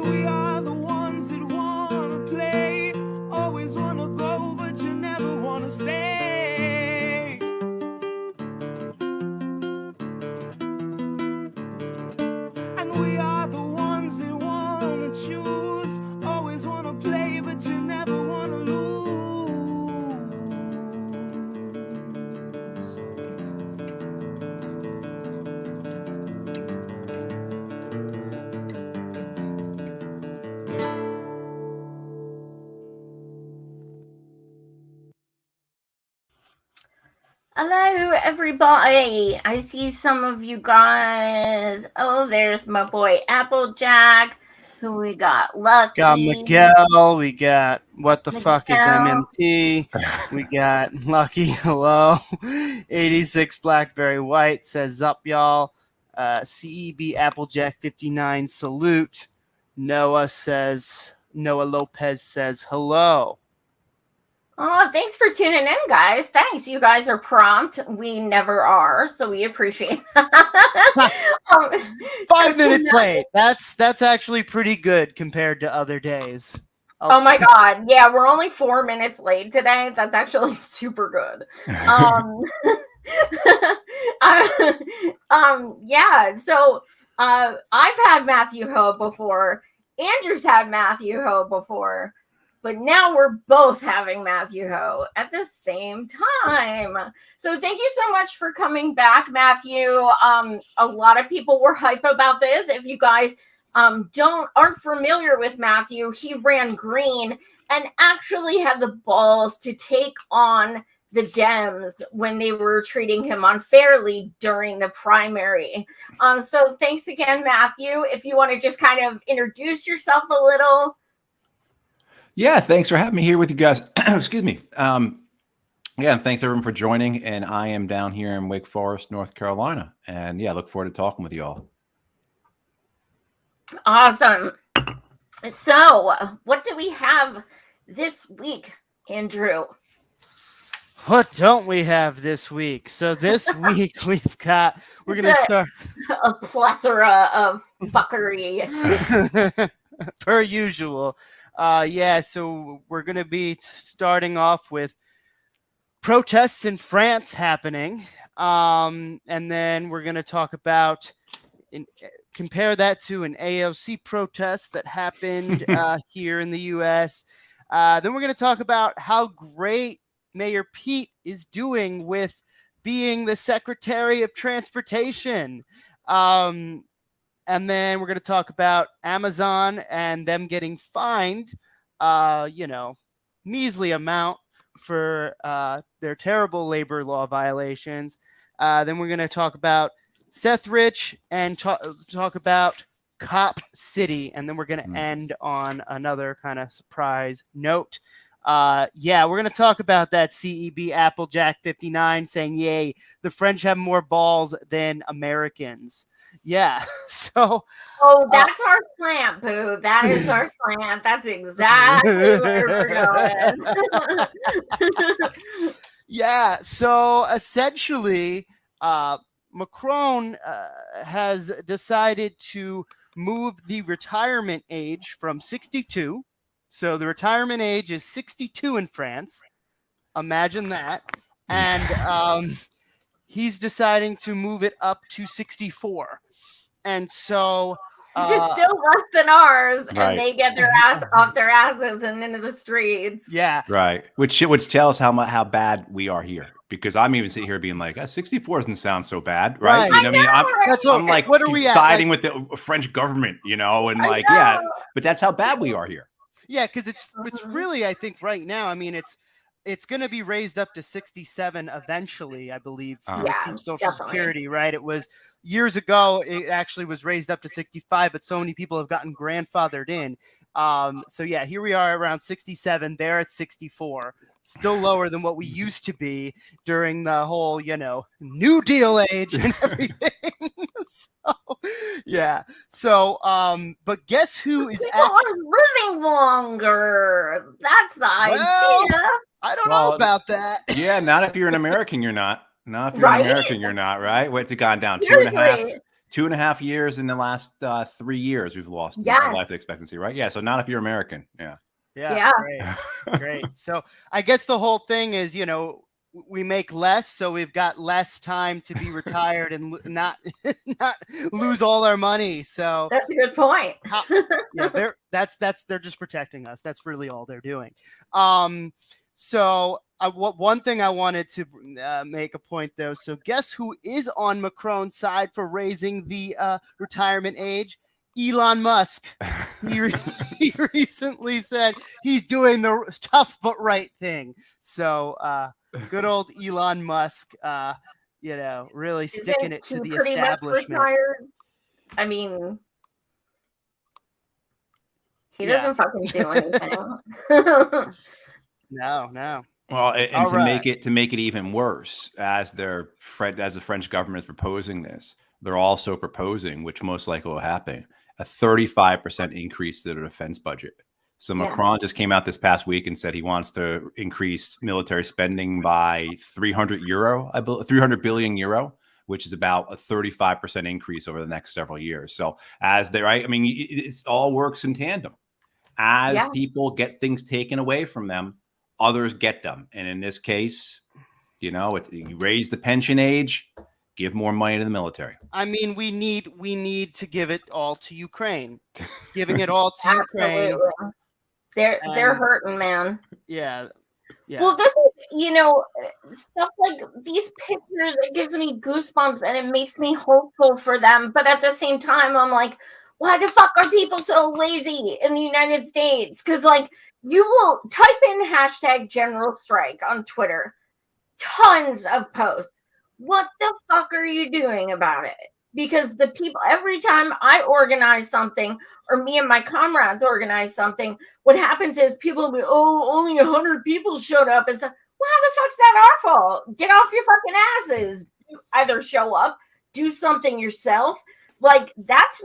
we are the ones that wanna play, always wanna go, but you never wanna stay. And we are the ones that wanna choose, always wanna play, but you never wanna lose. Hello, everybody. I see some of you guys. Oh, there's my boy Applejack. Who we got? Lucky. Got Miguel. We got what the fuck is Miguel. MMT? We got Lucky. Hello. 86 Blackberry White says up, y'all. CEB Applejack 59 salute. Noah Lopez says hello. Oh, thanks for tuning in, guys. Thanks. You guys are prompt. We never are, so we appreciate that. 5 minutes late. That's actually pretty good compared to other days. Oh my God. Yeah, we're only 4 minutes late today. That's actually super good. Yeah, so I've had Matthew Ho before. Andrew's had Matthew Ho before. But now we're both having Matthew Ho at the same time. So thank you so much for coming back, Matthew. A lot of people were hype about this. If you guys aren't familiar with Matthew, he ran green and actually had the balls to take on the Dems when they were treating him unfairly during the primary. So thanks again, Matthew. If you want to just kind of introduce yourself a little. Yeah, thanks for having me here with you guys. Excuse me. Yeah, and thanks everyone for joining. And I am down here in Wake Forest, North Carolina. And yeah, look forward to talking with you all. Awesome. So, what do we have this week, Andrew? What don't we have this week? So this week we're going to start a plethora of fuckery. Per usual. Yeah, so we're going to be starting off with protests in France happening. And then we're going to talk about, compare that to an AOC protest that happened here in the U.S. Then we're going to talk about how great Mayor Pete is doing with being the Secretary of Transportation. And then we're going to talk about Amazon and them getting fined, measly amount for their terrible labor law violations. Then we're going to talk about Seth Rich and talk about Cop City. And then we're going to end on another kind of surprise note. We're going to talk about that CEB Applejack 59 saying, yay, the French have more balls than Americans. Yeah, so... Oh, that's our slant, Boo. That is our slant. That's exactly where we're going. Yeah, so essentially, Macron has decided to move the retirement age from 62. So the retirement age is 62 in France. Imagine that. And he's deciding to move it up to 64. And so... which is still less than ours, right. And they get their ass off their asses and into the streets. Yeah. Right. Which tells how bad we are here. Because I'm even sitting here being like, 64 doesn't sound so bad, right? Right. You know what I mean? I'm like, what are we siding with the French government, and yeah, but that's how bad we are here. Yeah, because it's really, I think right now, I mean, it's going to be raised up to 67 eventually, I believe, to receive Social Security, right? It was years ago, it actually was raised up to 65, but so many people have gotten grandfathered in. So yeah, here we are around 67, they're at 64. Still lower than what we used to be during the whole, New Deal age and everything. But guess who is people are living longer. That's the idea. I don't know about that. Yeah, not if you're an American, you're not. Not if you're Right? an American, you're not, right? What's it gone down? Seriously. 2.5 years in the last 3 years we've lost in Yes. life expectancy, right? Yeah. So not if you're American. Yeah. Yeah. Great. So I guess the whole thing is, we make less, so we've got less time to be retired and not lose all our money. So That's a good point. they're just protecting us. That's really all they're doing. So one thing I wanted to make a point though. So guess who is on Macron's side for raising the retirement age? Elon Musk. He recently said he's doing the tough but right thing. So good old Elon Musk, really sticking it to the establishment. I mean, he doesn't fucking do anything. No. Well, and to make it even worse, as the French government is proposing this, they're also proposing, which most likely will happen, a 35% increase to the defense budget. So Macron just came out this past week and said he wants to increase military spending by 300 billion euro, which is about a 35% increase over the next several years. So it all works in tandem. As people get things taken away from them, others get them. And in this case, you raise the pension age, give more money to the military. I mean, we need to give it all to Ukraine. Giving it all to Ukraine. They're hurting, man. Yeah. Well, this is, stuff like these pictures, it gives me goosebumps and it makes me hopeful for them. But at the same time, I'm like, why the fuck are people so lazy in the United States? Because you will type in hashtag general strike on Twitter, tons of posts. What the fuck are you doing about it? Because the people, every time I organize something or me and my comrades organize something, what happens is people will be, only 100 people showed up. And so, well, how the fuck's that our fault? Get off your fucking asses. Either show up, do something yourself. That's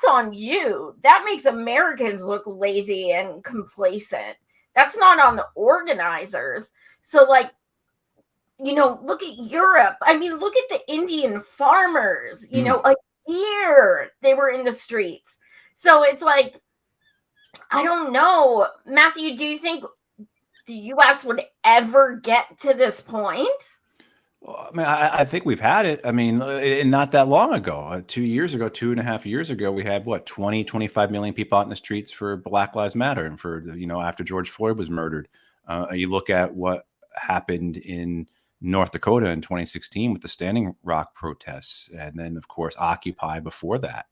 on you. That makes Americans look lazy and complacent. That's not on the organizers. So look at Europe. I mean, look at the Indian farmers, a year they were in the streets. So it's I don't know. Matthew, do you think the U.S. would ever get to this point? Well, I mean, I think we've had it. I mean, not that long ago, 2 years ago, 2.5 years ago, we had 25 million people out in the streets for Black Lives Matter and for, after George Floyd was murdered. You look at what happened in North Dakota in 2016 with the Standing Rock protests, and then of course Occupy before that.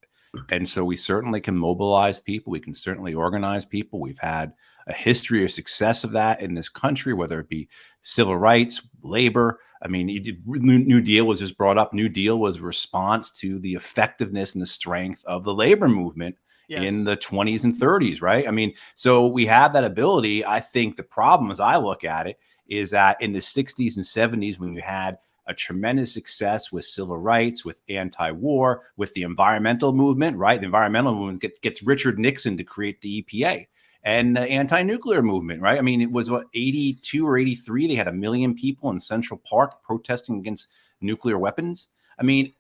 And so we certainly can mobilize people. We can certainly organize people. We've had a history of success of that in this country, whether it be civil rights, labor. I mean, New Deal was just brought up. New Deal was a response to the effectiveness and the strength of the labor movement in the 20s and 30s, right? I mean, so we have that ability. I think the problem, as I look at it, is that in the 60s and 70s, when you had a tremendous success with civil rights, with anti-war, with the environmental movement, right? The environmental movement gets Richard Nixon to create the EPA, and the anti-nuclear movement, right? I mean, it was 82 or 83. They had 1 million people in Central Park protesting against nuclear weapons. I mean,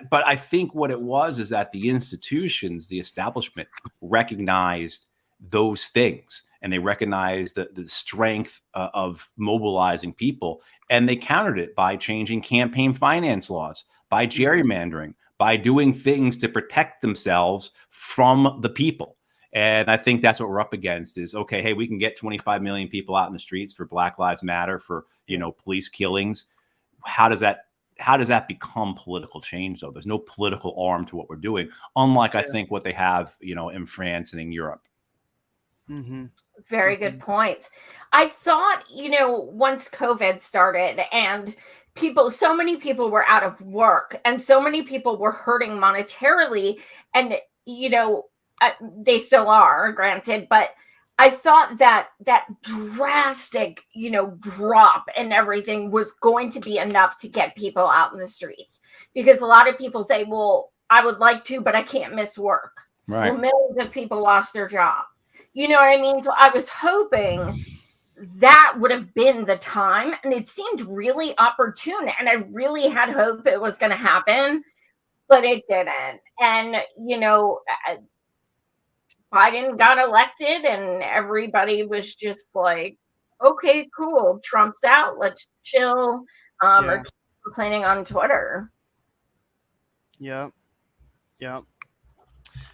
but I think what it was is that the institutions, the establishment, recognized those things. And they recognized the strength of mobilizing people. And they countered it by changing campaign finance laws, by gerrymandering, by doing things to protect themselves from the people. And I think that's what we're up against is, okay, hey, we can get 25 million people out in the streets for Black Lives Matter, for, police killings. How does that become political change, though? There's no political arm to what we're doing, unlike I think what they have, in France and in Europe. Mm-hmm. Very good points. I thought, once COVID started and so many people were out of work and so many people were hurting monetarily, and, they still are, granted, but I thought that drastic, drop in everything was going to be enough to get people out in the streets, because a lot of people say, well, I would like to, but I can't miss work. Right. Well, millions of people lost their job. You know what I mean? So I was hoping that would have been the time, and it seemed really opportune, and I really had hope it was going to happen. but it didn't. And, Biden got elected and everybody was just like, okay, cool. Trump's out. Let's chill. Or complaining on Twitter. Yep.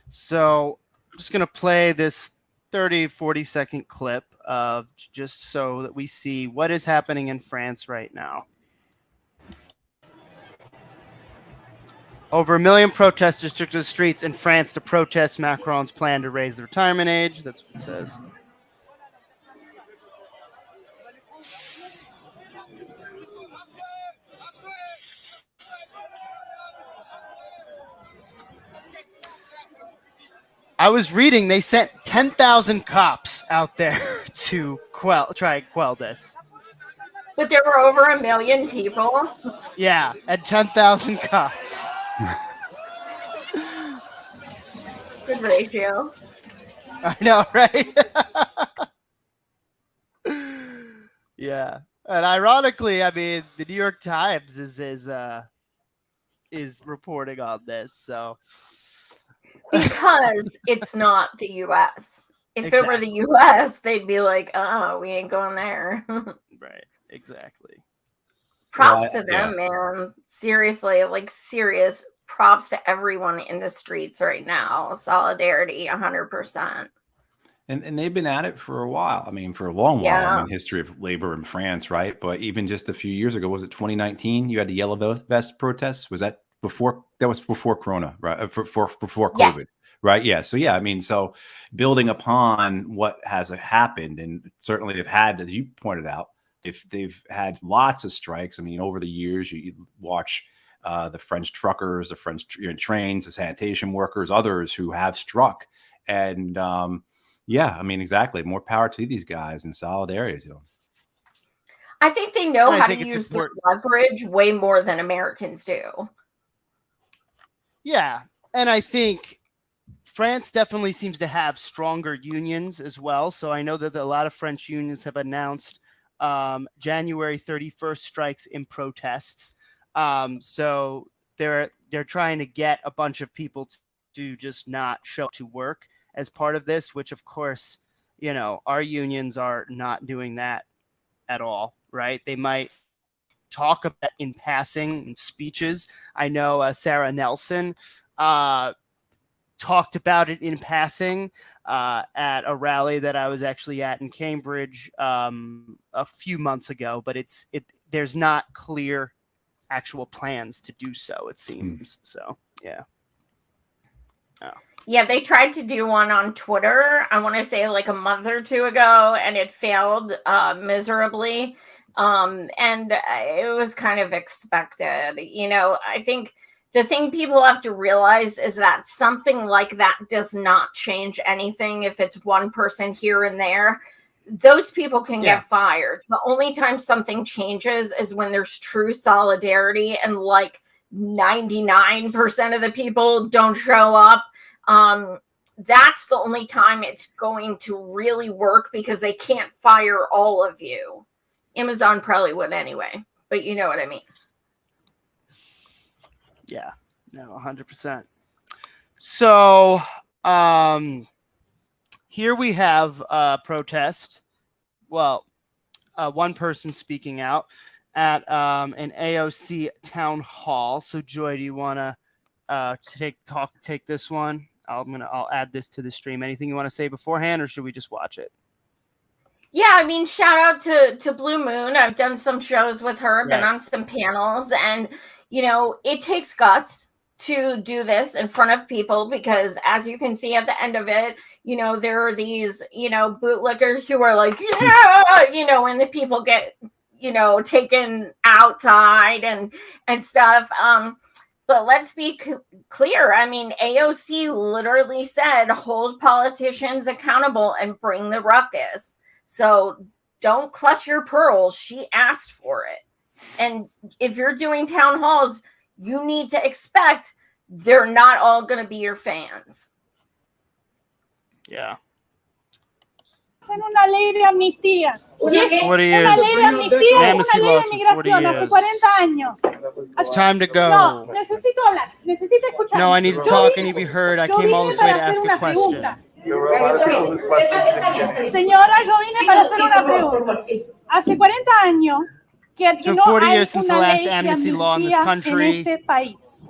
So I'm just going to play this 40-second clip of just so that we see what is happening in France right now. Over 1 million protesters took to the streets in France to protest Macron's plan to raise the retirement age. That's what it says. I was reading they sent 10,000 cops out there to try and quell this. But there were over 1 million people. Yeah, and 10,000 cops. Good ratio. I know, right? Yeah, and ironically, I mean, the New York Times is reporting on this, so because it's not the U.S. If it were the U.S., they'd be like, "Oh, we ain't going there." Right. Exactly. Props to them, man. Seriously, like serious props to everyone in the streets right now. Solidarity, 100%. And they've been at it for a while. I mean, for a long while. I mean, history of labor in France, right? But even just a few years ago, was it 2019? You had the yellow vest protests. Was that before? That was before Corona, right? Before COVID, yes. Right? Yeah. So yeah, I mean, so building upon what has happened, and certainly they've had, as you pointed out, if they've had lots of strikes. I mean, over the years, you watch the French truckers, the French trains, the sanitation workers, others who have struck. And yeah, I mean, exactly. More power to these guys in solidarity to them. I think they know how to use the leverage way more than Americans do. Yeah. And I think France definitely seems to have stronger unions as well. So I know that a lot of French unions have announced January 31st strikes in protests. So they're trying to get a bunch of people to just not show up to work as part of this, which of course, our unions are not doing that at all, right? They might talk about in passing in speeches. I know Sarah Nelson talked about it in passing at a rally that I was actually at in Cambridge a few months ago, but there's not clear actual plans to do so, it seems. So, yeah. Oh. Yeah, they tried to do one on Twitter, I want to say like a month or two ago, and it failed miserably. And it was kind of expected. I think the thing people have to realize is that something like that does not change anything if it's one person here and there. Those people can get fired. The only time something changes is when there's true solidarity and like 99% of the people don't show up. That's the only time it's going to really work because they can't fire all of you. Amazon probably would anyway, but you know what I mean. Yeah, no, 100%. So here we have a protest. Well, one person speaking out at an AOC town hall. So Joy, do you want to take this one? I'll add this to the stream. Anything you want to say beforehand, or should we just watch it? Yeah, I mean, shout out to Blue Moon. I've done some shows with her, been on some panels, and it takes guts to do this in front of people because, as you can see at the end of it, there are these bootlickers who are like, yeah, and the people get taken outside and stuff. But let's be clear. I mean, AOC literally said, hold politicians accountable and bring the ruckus. So don't clutch your pearls. She asked for it. And if you're doing town halls, you need to expect they're not all going to be your fans. Yeah. hacen una ley de amnistía. Y es 40 una years. ley de amnistía, es Amnesty una ley laws de for migración 40 hace years. 40 años. It's time to No, go. necesito hablar, necesito escuchar. No, I need to talk. I need to be heard. I came all this way to ask a question. Señora, yo vine para hacer una pregunta. Hace 40 años que So no 40 hay years since the una last ley de amnesty law in this amnistía en country. este país.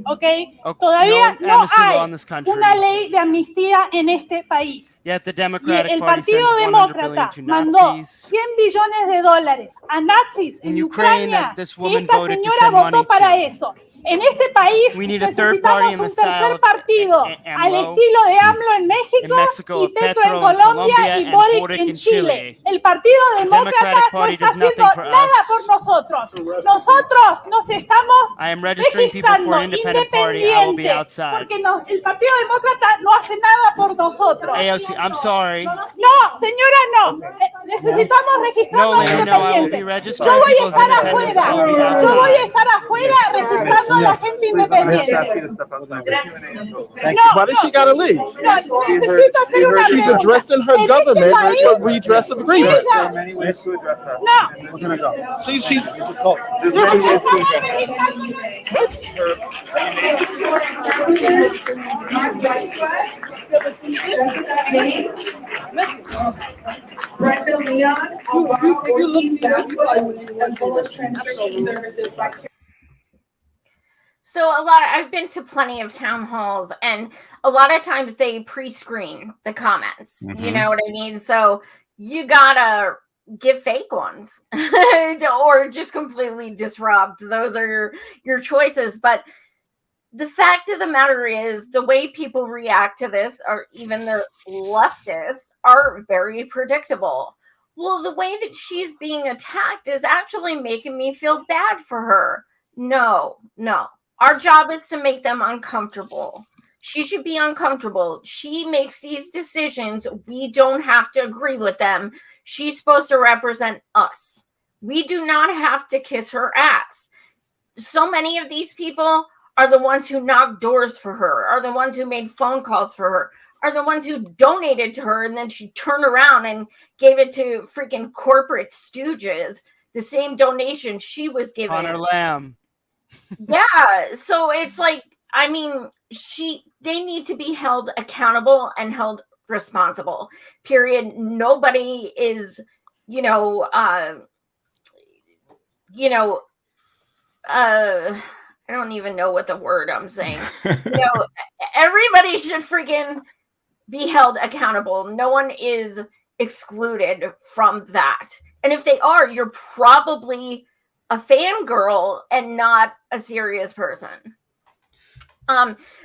¿Ok? Oh, Todavía no no amnesty law hay in this country. una ley de amnistía en este país. Yet the Y Democratic el Party Partido sends 100 billion Demócrata to mandó Nazis. $100 billones a nazis In en Ukraine, Ucrania. that this Y woman esta voted to señora send money votó para to. eso. En este país We need a third party necesitamos in the un style tercer of partido AMLO, al estilo de AMLO en in México Mexico, y Petro en Petro in Colombia Colombia, y and Boric Boric en in Chile. Chile. El Partido The Demócrata Democratic no Party está does haciendo nothing for nada us. por nosotros. Nosotros nos estamos I am registering people for an registrando independent party. I will be independiente outside. porque el Partido Demócrata no hace nada por nosotros. AOC, I'm sorry. No, señora, no. Necesitamos No, registrarnos lady, no, I will be independientes. registering Yo voy a people's estar independence. I will be afuera. Yo voy a outside. estar afuera registrando a la gente independiente. Thank you. Why does she gotta leave? No, necesito hacer una She's pregunta. addressing her En este government país, for redress of grievance. no. We're gonna go. She's Brenda Leon, Alvaro Ortiz Vasquez, as well as translation services by So I've been to plenty of town halls, and a lot of times they pre-screen the comments. Mm-hmm. You know what I mean? So you gotta give fake ones or just completely disrupt. Those are your choices. But the fact of the matter is the way people react to this, or even the leftists, are very predictable. Well, the way that she's being attacked is actually making me feel bad for her. No. Our job is to make them uncomfortable. She should be uncomfortable. She makes these decisions. We don't have to agree with them. She's supposed to represent us. We do not have to kiss her ass. So many of these people are the ones who knocked doors for her, are the ones who made phone calls for her, are the ones who donated to her, and then she turned around and gave it to freaking corporate stooges, the same donation she was given. Connor Lamb. Yeah, so it's like, I mean, they need to be held accountable and held responsible. Period. Nobody is, I don't even know what the word I'm saying. Everybody should freaking be held accountable. No one is excluded from that. And if they are, you're probably a fangirl and not a serious person.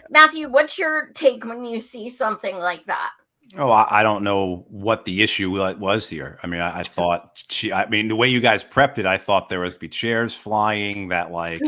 Matthew, what's your take when you see something like that? Oh, I don't know what the issue was here. I mean, I thought the way you guys prepped it, I thought there would be chairs flying, that right?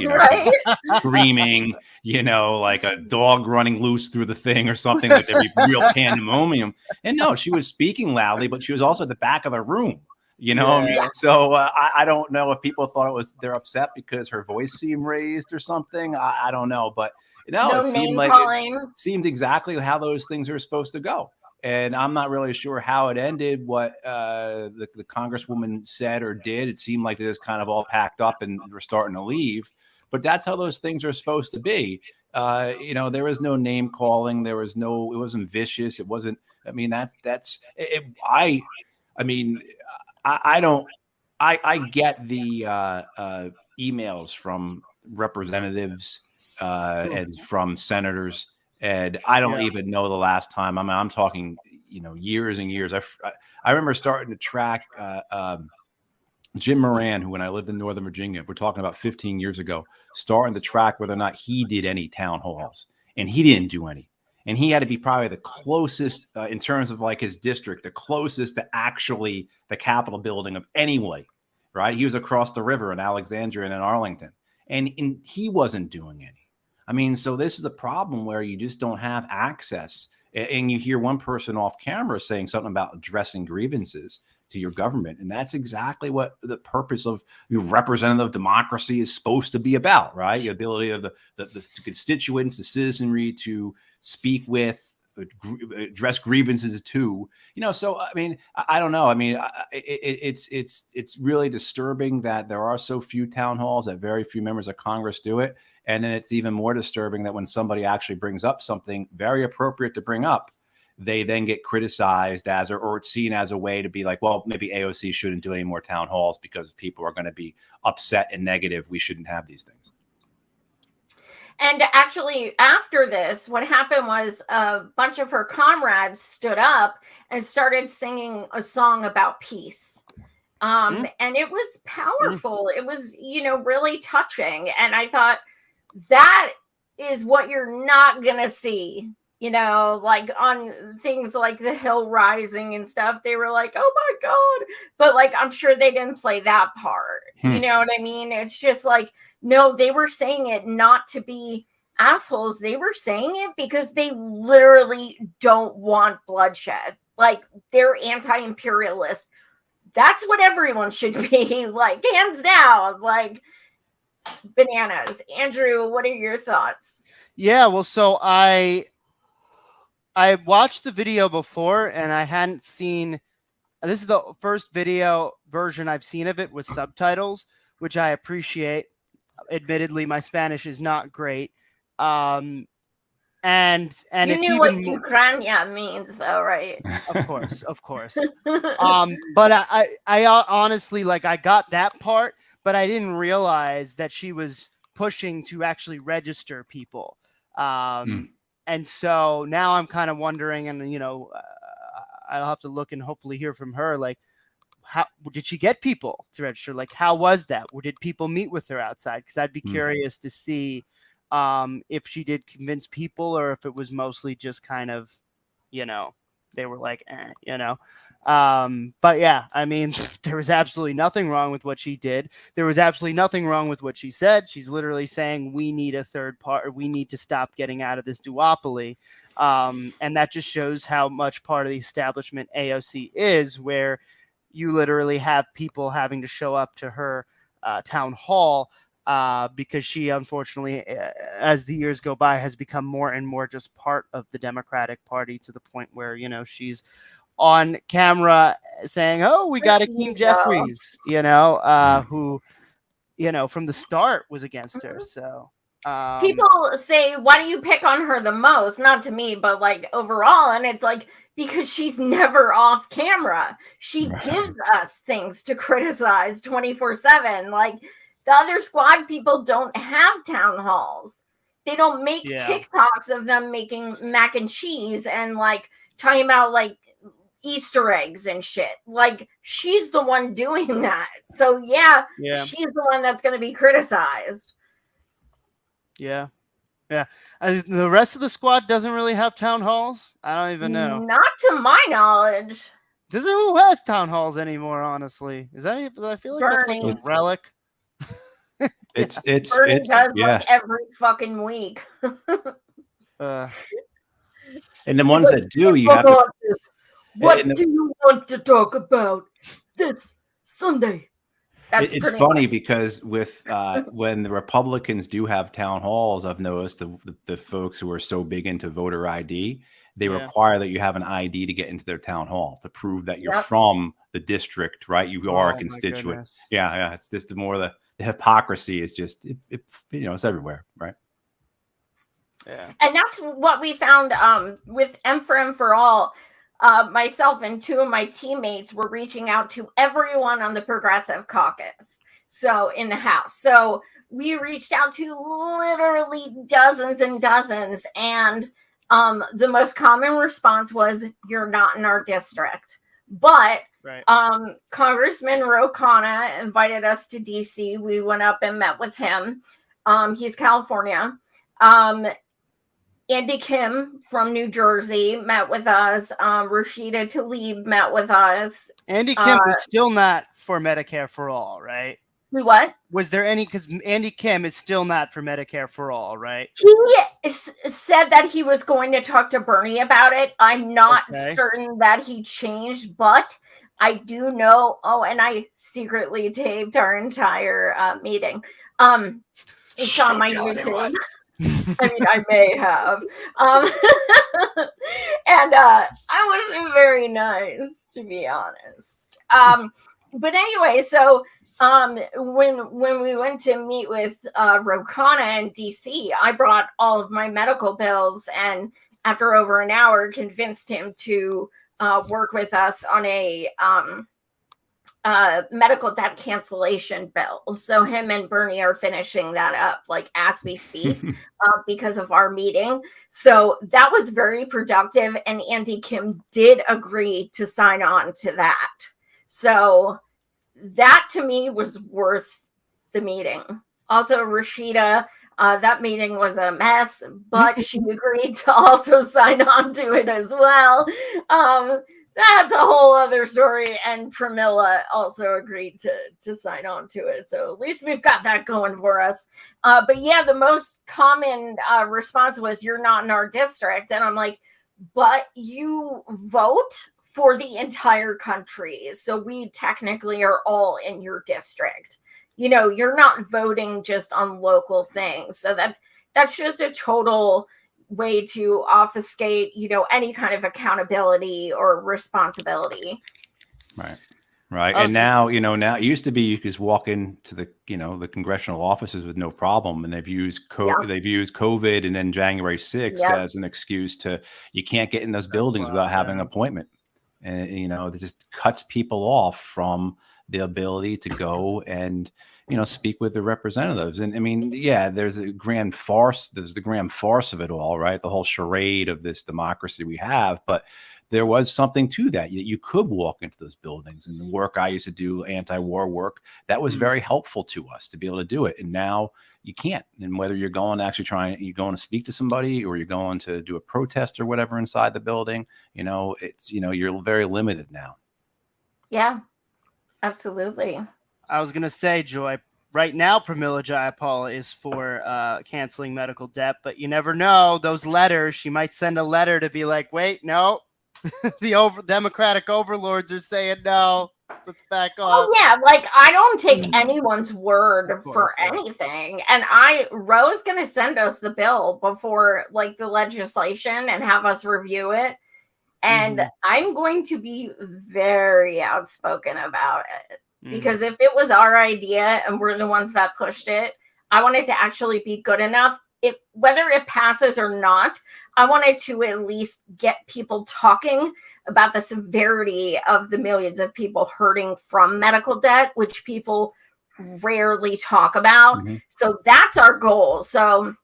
screaming, like a dog running loose through the thing or something, like there'd be real pandemonium. And no, she was speaking loudly, but she was also at the back of the room, Yeah. So I don't know if people thought they're upset because her voice seemed raised or something. I don't know, but no, it seemed like it seemed exactly how those things are supposed to go. And I'm not really sure how it ended, what the congresswoman said or did. It seemed like it was kind of all packed up and we're starting to leave. But that's how those things are supposed to be. There was no name calling. It wasn't vicious. It wasn't. I mean, I get the emails from representatives and from senators. And I don't even know the last time. I mean, I'm talking, years and years. I remember starting to track Jim Moran, when I lived in Northern Virginia, we're talking about 15 years ago, starting to track whether or not he did any town halls, and he didn't do any. And he had to be probably the closest in terms of like his district, the closest to actually the Capitol building of anybody, right? He was across the river in Alexandria and in Arlington, and he wasn't doing any. I mean, so this is a problem where you just don't have access. And you hear one person off camera saying something about addressing grievances to your government. And that's exactly what the purpose of representative democracy is supposed to be about, right? The ability of the constituents, the citizenry to speak with address grievances too. So I mean, I don't know. I mean, it's really disturbing that there are so few town halls, that very few members of Congress do it, and then it's even more disturbing that when somebody actually brings up something very appropriate to bring up, they then get criticized as, or it's seen as a way to be like, well, maybe AOC shouldn't do any more town halls because people are going to be upset and negative. We shouldn't have these things. And actually, after this, what happened was a bunch of her comrades stood up and started singing a song about peace. And it was powerful. It was, really touching. And I thought that is what you're not going to see, like on things like the Hill Rising and stuff. They were like, oh my God. But like, I'm sure they didn't play that part. You know what I mean? It's just like, no, they were saying it not to be assholes. They were saying it because they literally don't want bloodshed. Like, they're anti-imperialist. That's what everyone should be, like, hands down, like, bananas. Andrew, what are your thoughts? Yeah, well, so I watched the video before, and I hadn't seen. This is the first video version I've seen of it with subtitles, which I appreciate. Admittedly, my Spanish is not great. And you it's knew even what more, Ukraine means, though, right? of course. But I honestly, like, I got that part, but I didn't realize that she was pushing to actually register people. And so now I'm kind of wondering, and I'll have to look and hopefully hear from her, like, how did she get people to register? Like, how was that? Or did people meet with her outside? Because I'd be curious to see if she did convince people, or if it was mostly just kind of, they were like, but yeah, I mean, there was absolutely nothing wrong with what she did. There was absolutely nothing wrong with what she said. She's literally saying we need a third part, or we need to stop getting out of this duopoly. And that just shows how much part of the establishment AOC is, where you literally have people having to show up to her town hall because she, unfortunately, as the years go by, has become more and more just part of the Democratic Party, to the point where, she's on camera saying, oh, we got Hakeem Jeffries, who, from the start was against her. So people say, why do you pick on her the most? Not to me, but like overall. And it's like, because she's never off camera. She gives us things to criticize 24/7. Like, the other squad people don't have town halls. They don't make TikToks of them making mac and cheese and like talking about like Easter eggs and shit. Like, she's the one doing that. So yeah. She's the one that's going to be criticized. Yeah. The rest of the squad doesn't really have town halls. I don't even know. Not to my knowledge. Who has town halls anymore? Honestly, I feel like Bernie. That's like a relic. It's Bernie does like every fucking week. And the ones that do, you have to. What do you want to talk about this Sunday? It's funny because with when the Republicans do have town halls, I've noticed the folks who are so big into voter ID, they require that you have an ID to get into their town hall to prove that you're from the district, right? You are a constituent. Yeah. It's just the hypocrisy is just it's everywhere, right? Yeah. And that's what we found with M for M for All. Myself and two of my teammates were reaching out to everyone on the Progressive Caucus, so in the House. So we reached out to literally dozens and dozens, and the most common response was, you're not in our district. But Congressman Ro Khanna invited us to DC. We went up and met with him. He's California. Andy Kim from New Jersey met with us. Rashida Tlaib met with us. Andy Kim is still not for Medicare for all, right? What? Was there any? Because Andy Kim is still not for Medicare for all, right? He said that he was going to talk to Bernie about it. I'm not certain that he changed, but I do know. Oh, and I secretly taped our entire meeting. It's on my YouTube. I mean, I may have. Um, and I wasn't very nice, to be honest. But anyway, so when we went to meet with Rokana in DC, I brought all of my medical bills, and after over an hour, convinced him to work with us on a medical debt cancellation bill. So him and Bernie are finishing that up like as we speak because of our meeting. So that was very productive, and Andy Kim did agree to sign on to that. So that to me was worth the meeting. Also, Rashida, that meeting was a mess, but she agreed to also sign on to it as well. That's a whole other story. And Pramila also agreed to sign on to it. So at least we've got that going for us. But yeah, the most common response was, "You're not in our district." And I'm like, but you vote for the entire country. So we technically are all in your district. You know, you're not voting just on local things. So that's just a total way to obfuscate, any kind of accountability or responsibility. Right. And now it used to be you could just walk into the congressional offices with no problem, and they've used COVID and then January 6th as an excuse to, you can't get in those buildings without having an appointment. And it just cuts people off from the ability to go and speak with the representatives. And I mean, there's the grand farce of it all, right? The whole charade of this democracy we have. But there was something to that. You could walk into those buildings, and the work I used to do, anti-war work, that was very helpful to us to be able to do it. And now you can't. And whether you're going to speak to somebody, or you're going to do a protest or whatever inside the building, you're very limited now. Yeah, absolutely. I was going to say, Joy, right now, Pramila Jayapal is for canceling medical debt, but you never know. Those letters, she might send a letter to be like, wait, no, the Democratic overlords are saying no. Let's back off. Oh yeah, like I don't take anyone's word for anything. And Ro's gonna send us the bill before like the legislation and have us review it. And I'm going to be very outspoken about it. Because if it was our idea and we're the ones that pushed it, I want it to actually be good enough. Whether it passes or not, I wanted to at least get people talking about the severity of the millions of people hurting from medical debt, which people rarely talk about. So that's our goal. So,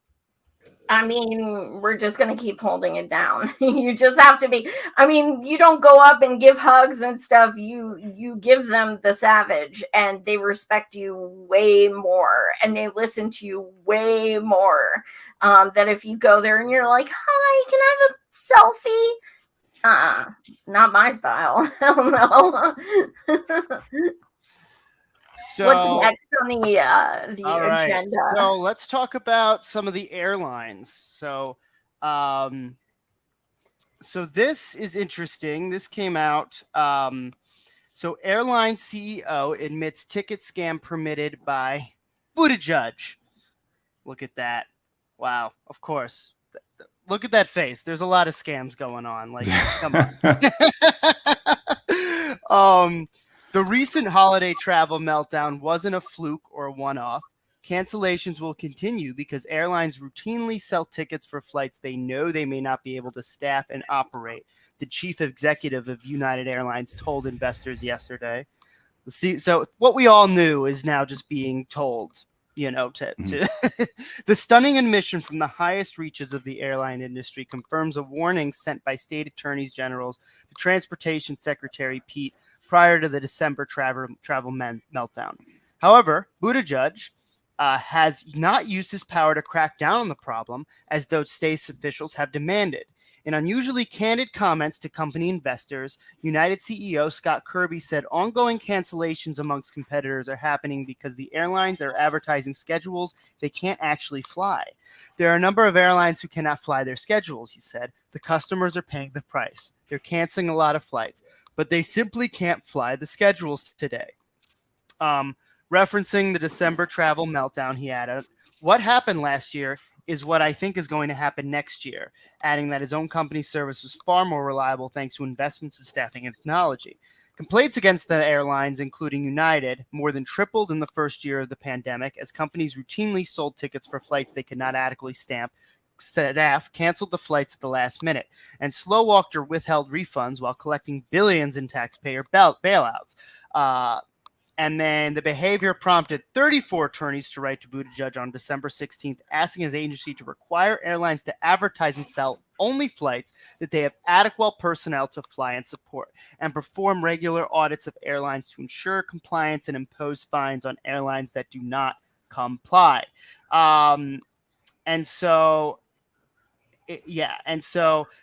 I mean, we're just going to keep holding it down. You just have to be, you don't go up and give hugs and stuff. You give them the savage, and they respect you way more, and they listen to you way more than if you go there and you're like, hi, can I have a selfie? Not my style. Hell no. So, what's next on the agenda? Right. So let's talk about some of the airlines. So this is interesting. This came out. So airline CEO admits ticket scam permitted by Buttigieg. Look at that. Wow. Of course. Look at that face. There's a lot of scams going on. Like, come on. The recent holiday travel meltdown wasn't a fluke or a one-off. Cancellations will continue because airlines routinely sell tickets for flights they know they may not be able to staff and operate, the chief executive of United Airlines told investors yesterday. So what we all knew is now just being told, the stunning admission from the highest reaches of the airline industry confirms a warning sent by state attorneys generals to Transportation Secretary Pete prior to the December travel meltdown. However, Buttigieg has not used his power to crack down on the problem, as those state officials have demanded. In unusually candid comments to company investors, United CEO Scott Kirby said ongoing cancellations amongst competitors are happening because the airlines are advertising schedules they can't actually fly. There are a number of airlines who cannot fly their schedules, he said. The customers are paying the price. They're canceling a lot of flights, but they simply can't fly the schedules today. Referencing the December travel meltdown, he added, what happened last year is what I think is going to happen next year, adding that his own company's service was far more reliable thanks to investments in staffing and technology. Complaints against the airlines, including United, more than tripled in the first year of the pandemic as companies routinely sold tickets for flights they could not adequately staff, canceled the flights at the last minute, and slow-walked or withheld refunds while collecting billions in taxpayer bailouts. And then the behavior prompted 34 attorneys to write to Buttigieg on December 16th, asking his agency to require airlines to advertise and sell only flights that they have adequate personnel to fly and support, and perform regular audits of airlines to ensure compliance and impose fines on airlines that do not comply. And so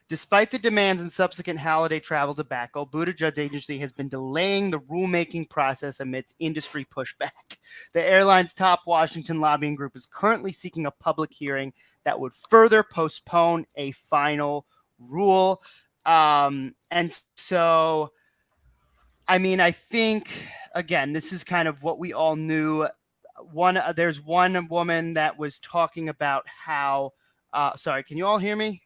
despite the demands and subsequent holiday travel debacle, Buttigieg's agency has been delaying the rulemaking process amidst industry pushback. The airline's top Washington lobbying group is currently seeking a public hearing that would further postpone a final rule. And so, I mean, I think, again, this is kind of what we all knew. There's one woman that was talking about how, sorry, can you all hear me?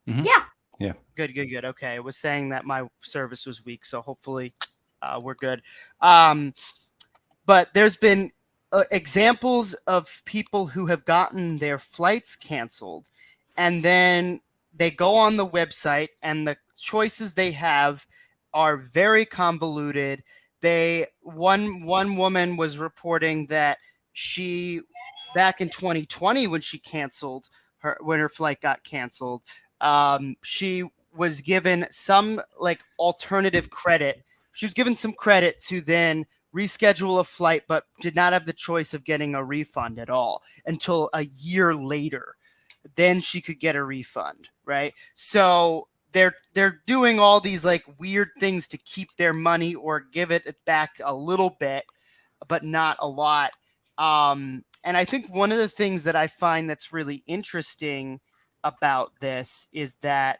Mhm. Yeah. Yeah. Good. Okay. It was saying that my service was weak, so hopefully we're good. But there's been examples of people who have gotten their flights canceled, and then they go on the website, and the choices they have are very convoluted. One woman was reporting that she, back in 2020, when she canceled when her flight got canceled, she was given some like alternative credit. She was given some credit to then reschedule a flight, but did not have the choice of getting a refund at all until a year later. Then she could get a refund, right? So they're doing all these like weird things to keep their money or give it back a little bit, but not a lot. And I think one of the things that I find that's really interesting about this is that,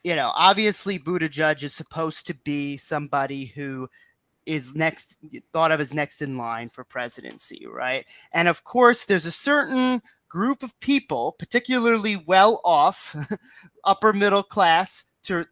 you know, obviously Buttigieg is supposed to be somebody who is thought of as next in line for presidency, right? And of course, there's a certain group of people, particularly well-off, upper middle class to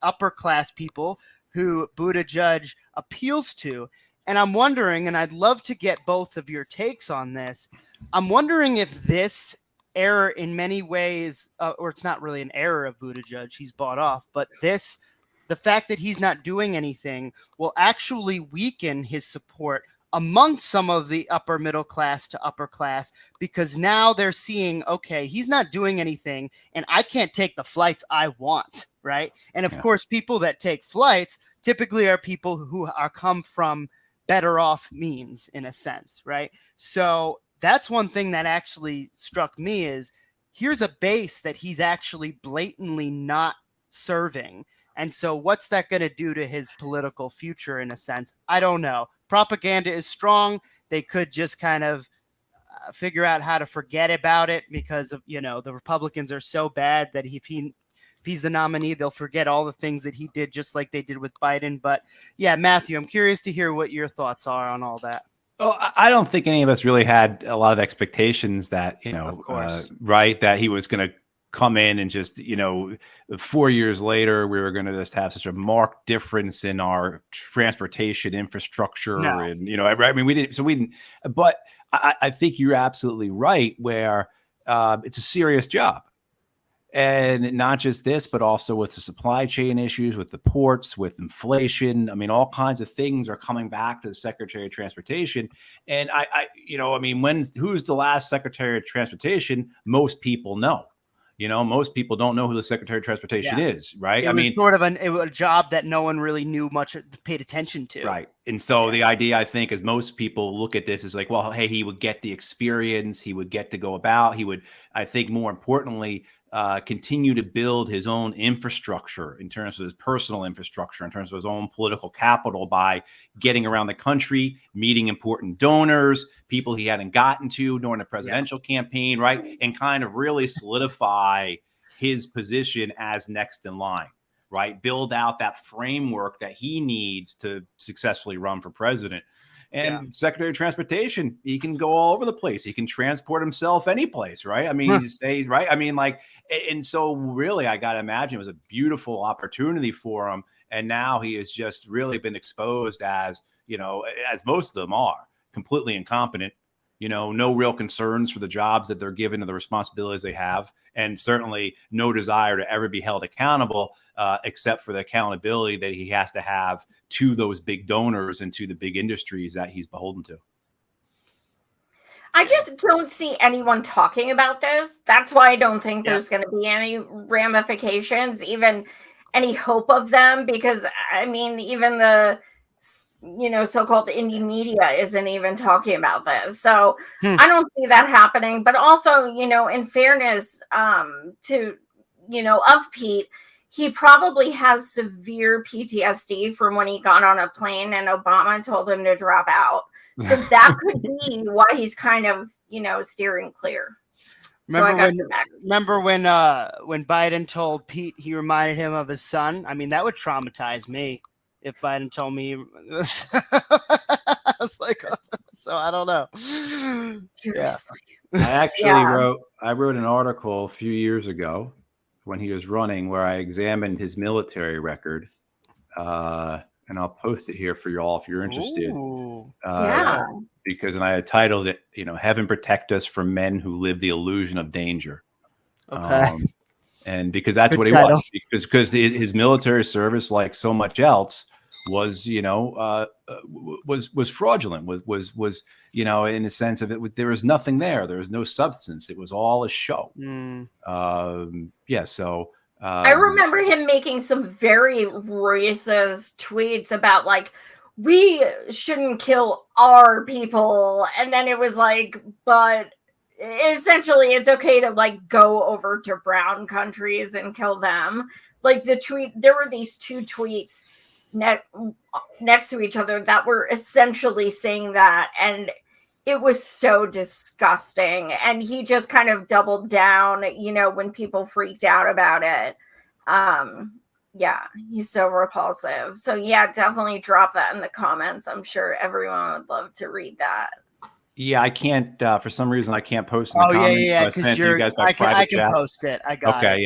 upper class people who Buttigieg appeals to. And I'm wondering, and I'd love to get both of your takes on this. I'm wondering if this error in many ways, or it's not really an error of Buttigieg, he's bought off, but the fact that he's not doing anything will actually weaken his support among some of the upper middle class to upper class, because now they're seeing, okay, he's not doing anything and I can't take the flights I want, right? And of course, people that take flights typically are people who are come from better off means, in a sense, right? So that's one thing that actually struck me is here's a base that he's actually blatantly not serving. And so what's that going to do to his political future, in a sense? I don't know. Propaganda is strong. They could just kind of figure out how to forget about it because of, you know, the Republicans are so bad that if he's the nominee, they'll forget all the things that he did, just like they did with Biden. But yeah, Matthew, I'm curious to hear what your thoughts are on all that. Oh, I don't think any of us really had a lot of expectations that, you know, right, that he was going to come in and just, you know, 4 years later, we were going to just have such a marked difference in our transportation infrastructure. No. And, you know, I mean, but I think you're absolutely right where it's a serious job. And not just this, but also with the supply chain issues, with the ports, with inflation. I mean, all kinds of things are coming back to the Secretary of Transportation. And who's the last Secretary of Transportation? Most people know. You know, most people don't know who the Secretary of Transportation is, right? It was sort of a job that no one really knew much, paid attention to. Right. And so the idea, I think, is most people look at this as like, well, hey, he would get the experience. He would get to go about. He would, I think, more importantly, continue to build his own infrastructure in terms of his personal infrastructure, in terms of his own political capital by getting around the country, meeting important donors, people he hadn't gotten to during the presidential campaign, right? And kind of really solidify his position as next in line, right? Build out that framework that he needs to successfully run for president. And Secretary of Transportation, he can go all over the place. He can transport himself any place, right? I mean, he stays, right? I mean, like, and so really, I got to imagine it was a beautiful opportunity for him. And now he has just really been exposed as, you know, as most of them are, completely incompetent, you know, no real concerns for the jobs that they're given and the responsibilities they have, and certainly no desire to ever be held accountable, except for the accountability that he has to have to those big donors and to the big industries that he's beholden to. I just don't see anyone talking about this. That's why I don't think there's going to be any ramifications, even any hope of them, because I mean, even the, you know, so-called indie media isn't even talking about this. So I don't see that happening. But also, you know, in fairness to, you know, of Pete, he probably has severe PTSD from when he got on a plane and Obama told him to drop out. So that could be why he's kind of, you know, steering clear. Remember when Biden told Pete he reminded him of his son? I mean, that would traumatize me if Biden told me. I was like, so I don't know. Seriously. I actually wrote an article a few years ago when he was running where I examined his military record. And I'll post it here for you all if you're interested. Because I had titled it, you know, "Heaven Protect Us from Men Who Live the Illusion of Danger." Okay. And because that's what he was, because his military service, like so much else, was, you know, was fraudulent, was, you know, in the sense of it, there was nothing there. There was no substance. It was all a show. So. I remember him making some very racist tweets about like, we shouldn't kill our people. And then it was like, but essentially it's okay to like go over to brown countries and kill them. Like there were these two tweets next to each other that were essentially saying that. And it was so disgusting. And he just kind of doubled down, you know, when people freaked out about it. He's so repulsive. So yeah, definitely drop that in the comments. I'm sure everyone would love to read that. Yeah, I can't, for some reason, I can't post in the comments. Yeah, because you guys by private I can chat. post it. I got it.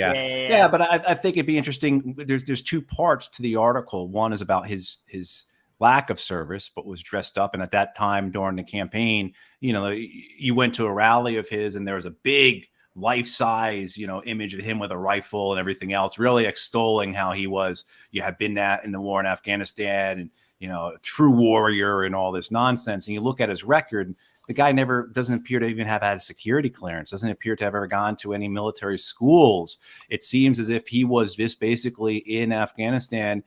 Yeah, but I think it'd be interesting. There's two parts to the article. One is about his lack of service, but was dressed up. And at that time during the campaign, you know, you went to a rally of his and there was a big life-size, you know, image of him with a rifle and everything else, really extolling how he was, you had been in the war in Afghanistan and, you know, a true warrior and all this nonsense. And you look at his record, the guy doesn't appear to even have had a security clearance, doesn't appear to have ever gone to any military schools. It seems as if he was just basically in Afghanistan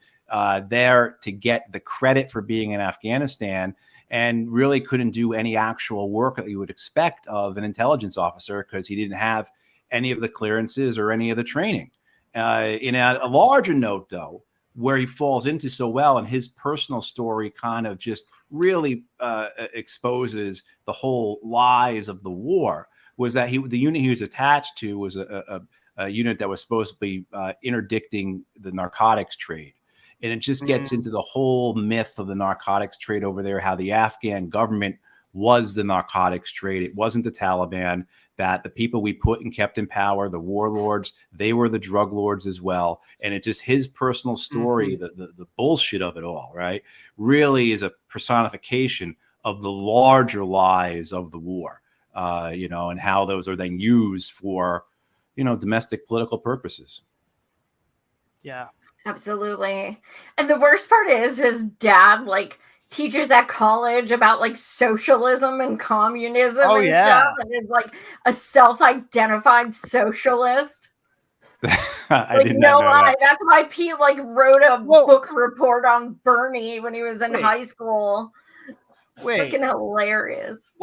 there to get the credit for being in Afghanistan, and really couldn't do any actual work that you would expect of an intelligence officer because he didn't have any of the clearances or any of the training. In a larger note, though, where he falls into so well, and his personal story kind of just really exposes the whole lies of the war, was that the unit he was attached to was a unit that was supposed to be interdicting the narcotics trade. And it just gets into the whole myth of the narcotics trade over there, how the Afghan government was the narcotics trade. It wasn't the Taliban, that the people we put and kept in power, the warlords, they were the drug lords as well. And it's just his personal story, the bullshit of it all, right, really is a personification of the larger lies of the war, you know, and how those are then used for, you know, domestic political purposes. Yeah. Absolutely. And the worst part is his dad like teaches at college about like socialism and communism stuff, and is like a self-identified socialist. I did not know that. That's why Pete like wrote a book report on Bernie when he was in high school. Freaking hilarious.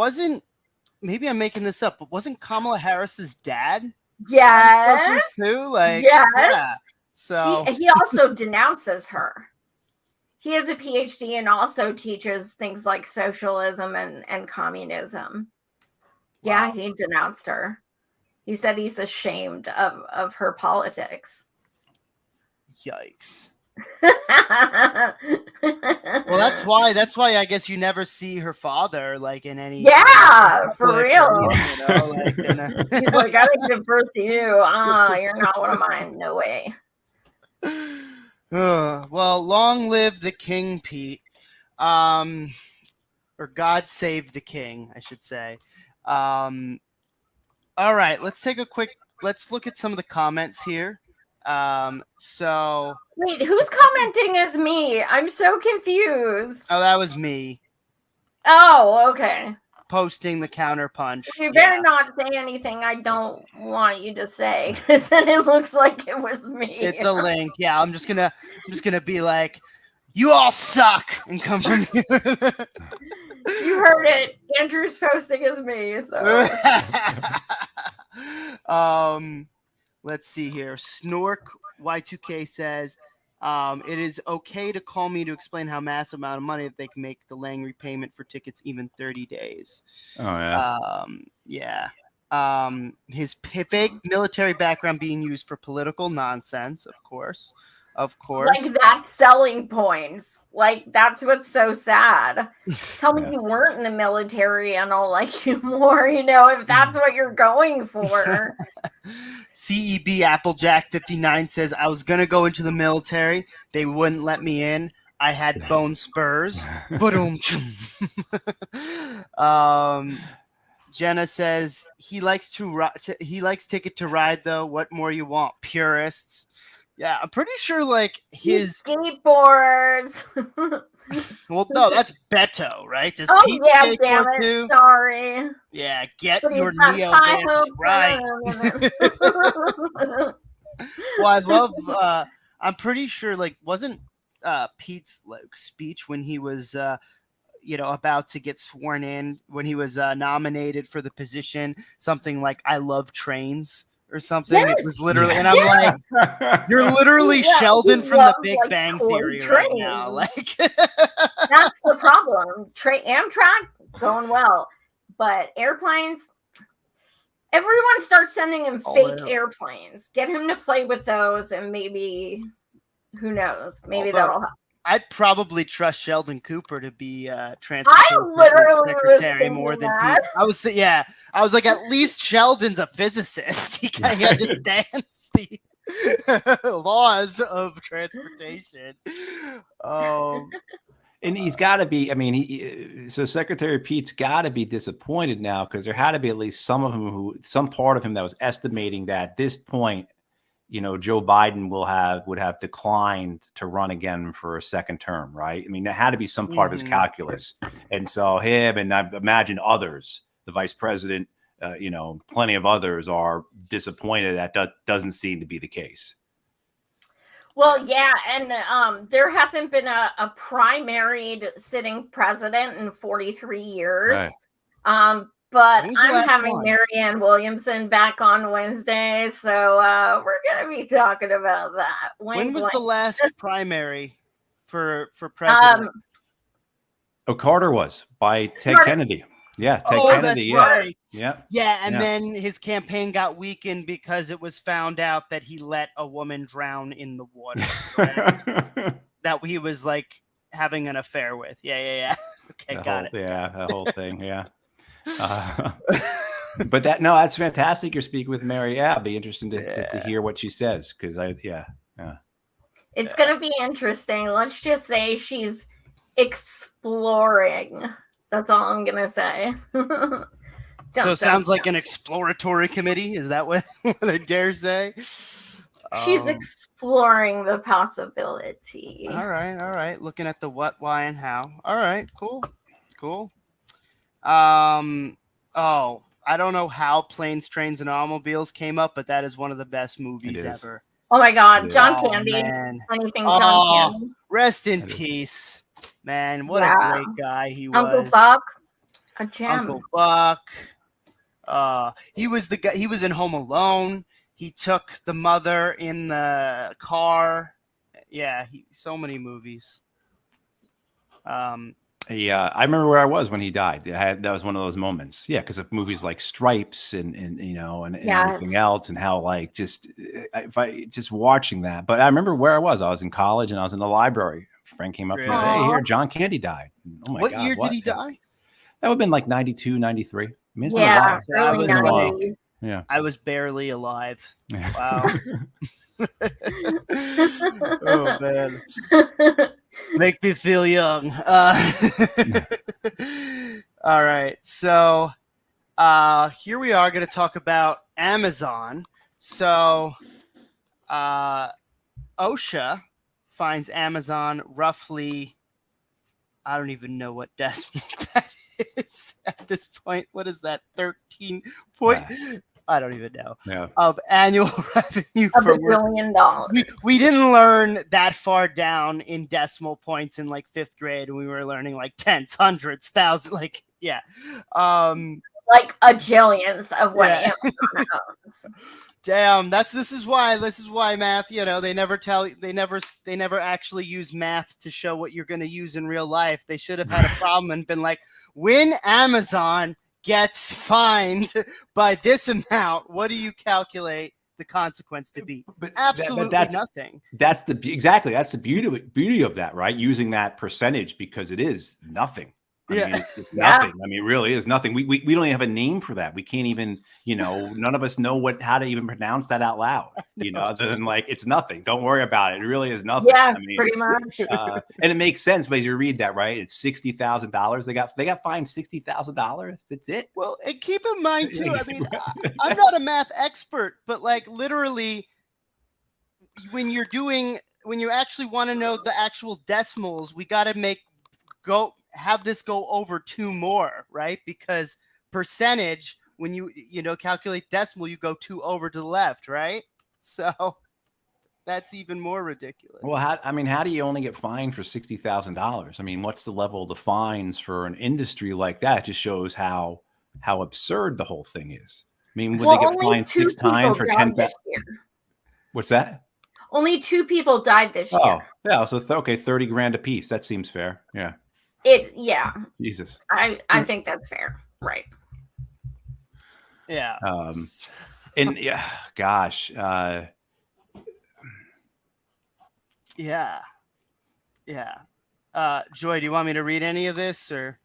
Maybe I'm making this up, but wasn't Kamala Harris's dad? Yes. Too? Like, yes. Yeah. So he also denounces her. He has a PhD and also teaches things like socialism and communism. Wow. Yeah, he denounced her. He said he's ashamed of her politics. Yikes. Well, that's why I guess you never see her father like in any. Yeah, for public or real. anything, you know, like they're not- He's like, I would give birth to you. You're not one of mine. No way. Well, long live the king, Pete. Or God save the king, I should say. All right, let's look at some of the comments here. So, Wait, who's commenting as me? I'm so confused. oh, that was me Oh, okay. posting the counterpunch. You better not say anything I don't want you to say, because then it looks like it was me. It's a link. Yeah, I'm just gonna be like, you all suck, and come from you. You heard it. Andrew's posting as me, so Let's see here. Snork Y2K says, it is okay to call me to explain how massive amount of money if they can make delaying repayment for tickets even 30 days. Oh yeah. His fake military background being used for political nonsense, of course. like that's selling points. Like that's what's so sad. Tell me you weren't in the military and I'll like you more, if that's what you're going for. CEB Applejack 59 says, I was gonna go into the military. They wouldn't let me in. I had bone spurs. Jenna says he likes Ticket to Ride though. What more you want, purists? Yeah, I'm pretty sure like his skateboards. Well, no, that's Beto, right? Does Pete damn skateboard it! too? Sorry. Yeah, get But your he's got Neo high Vance hopes. right. Well, I love. I'm pretty sure, like, wasn't Pete's like speech when he was, about to get sworn in, when he was nominated for the position, something like "I love trains" or something. Yes. It was literally, and I'm like, you're literally Sheldon from The Big Bang Theory right now. Like, that's the problem. Amtrak going well, but airplanes. Everyone starts sending him fake airplanes. Get him to play with those, and maybe, who knows? Maybe that'll help. I'd probably trust Sheldon Cooper to be transportation secretary more than Pete. I was like, at least Sheldon's a physicist. He understands the laws of transportation. And he's got to be. I mean, so Secretary Pete's got to be disappointed now, because there had to be at least some part of him that was estimating that at this point, Joe Biden would have declined to run again for a second term, right? I mean, there had to be some part of his calculus, and so him and I imagine others, the vice president, plenty of others are disappointed that doesn't seem to be the case. Well, yeah, and there hasn't been a primaried sitting president in 43 years. Right. But I'm having Marianne Williamson back on Wednesday, so we're going to be talking about that. When was the last primary for president? Carter was by Ted Kennedy. Yeah, Ted Kennedy. That's right. Yeah, and then his campaign got weakened because it was found out that he let a woman drown in the water. That he was like having an affair with. Yeah. Okay, got it. Yeah, that whole thing. Yeah. But that's fantastic. You're speaking with Mary. Yeah, it'll be interesting to hear what she says, because it's gonna be interesting. Let's just say she's exploring. That's all I'm gonna say. So it sounds like an exploratory committee. Is that what I dare say? She's exploring the possibility. All right. Looking at the what, why, and how. All right, cool. I don't know how Planes, Trains, and Automobiles came up, but that is one of the best movies ever. Oh my God, John Candy. Man. Anything John Candy. Rest in peace, man. What a great guy he was. Uncle Buck, a gem. Uncle Buck. He was the guy. He was in Home Alone. He took the mother in the car. Yeah, so many movies. Yeah, I remember where I was when he died. That was one of those moments. Yeah, because of movies like Stripes and everything Yes. else, and how like just if I just watching that. But I remember where I was. I was in college and I was in the library. A friend came up to me and said, "Hey, Really? Aw. here, John Candy died." Oh my What God, year did what? he Yeah. die? That would have been like 92, 93. I mean, it's been a Yeah, while. So I early It's been was a while. like, 90s. Yeah. I was barely alive. Yeah. Wow. Oh man, make me feel young. All right, so here we are going to talk about Amazon. So OSHA finds Amazon roughly, I don't even know what decimal that is at this point. What is that? 13 point? I don't even know. Yeah. Of annual revenue $1 for work. billion. We didn't learn that far down in decimal points in like 5th grade. We were learning like tenths, hundreds, thousands. Like, yeah. Like a jillionth of what Yeah. Amazon owns. Damn, this is why math, they never actually use math to show what you're going to use in real life. They should have had a problem and been like, when Amazon gets fined by this amount, what do you calculate the consequence to be? But Absolutely nothing. That's the beauty of that, right? Using that percentage, because it is nothing. I Yeah. mean, it's Yeah. nothing. I mean, it really is nothing. We don't even have a name for that. We can't even, none of us know how to even pronounce that out loud. Other than like, it's nothing. Don't worry about it. It really is nothing. Yeah, I mean, pretty much. and it makes sense when you read that, right? It's $60,000. They got fined $60,000. That's it. Well, and keep in mind too, I mean, I'm not a math expert, but like literally when you actually want to know the actual decimals, we got to have this go over 2 more, right? Because percentage, when you calculate decimal, you go 2 over to the left, right? So that's even more ridiculous. Well, how do you only get fined for $60,000? I mean, what's the level of the fines for an industry like that? It just shows how absurd the whole thing is. I mean, would they get only fined 6 times for 10,000? this year. What's that? Only 2 people died this year. Oh, yeah. So okay, 30 grand a piece. That seems fair. Yeah. Yeah. Jesus. I think that's fair. Right. Yeah. And yeah, gosh. Yeah. Joy, do you want me to read any of this or?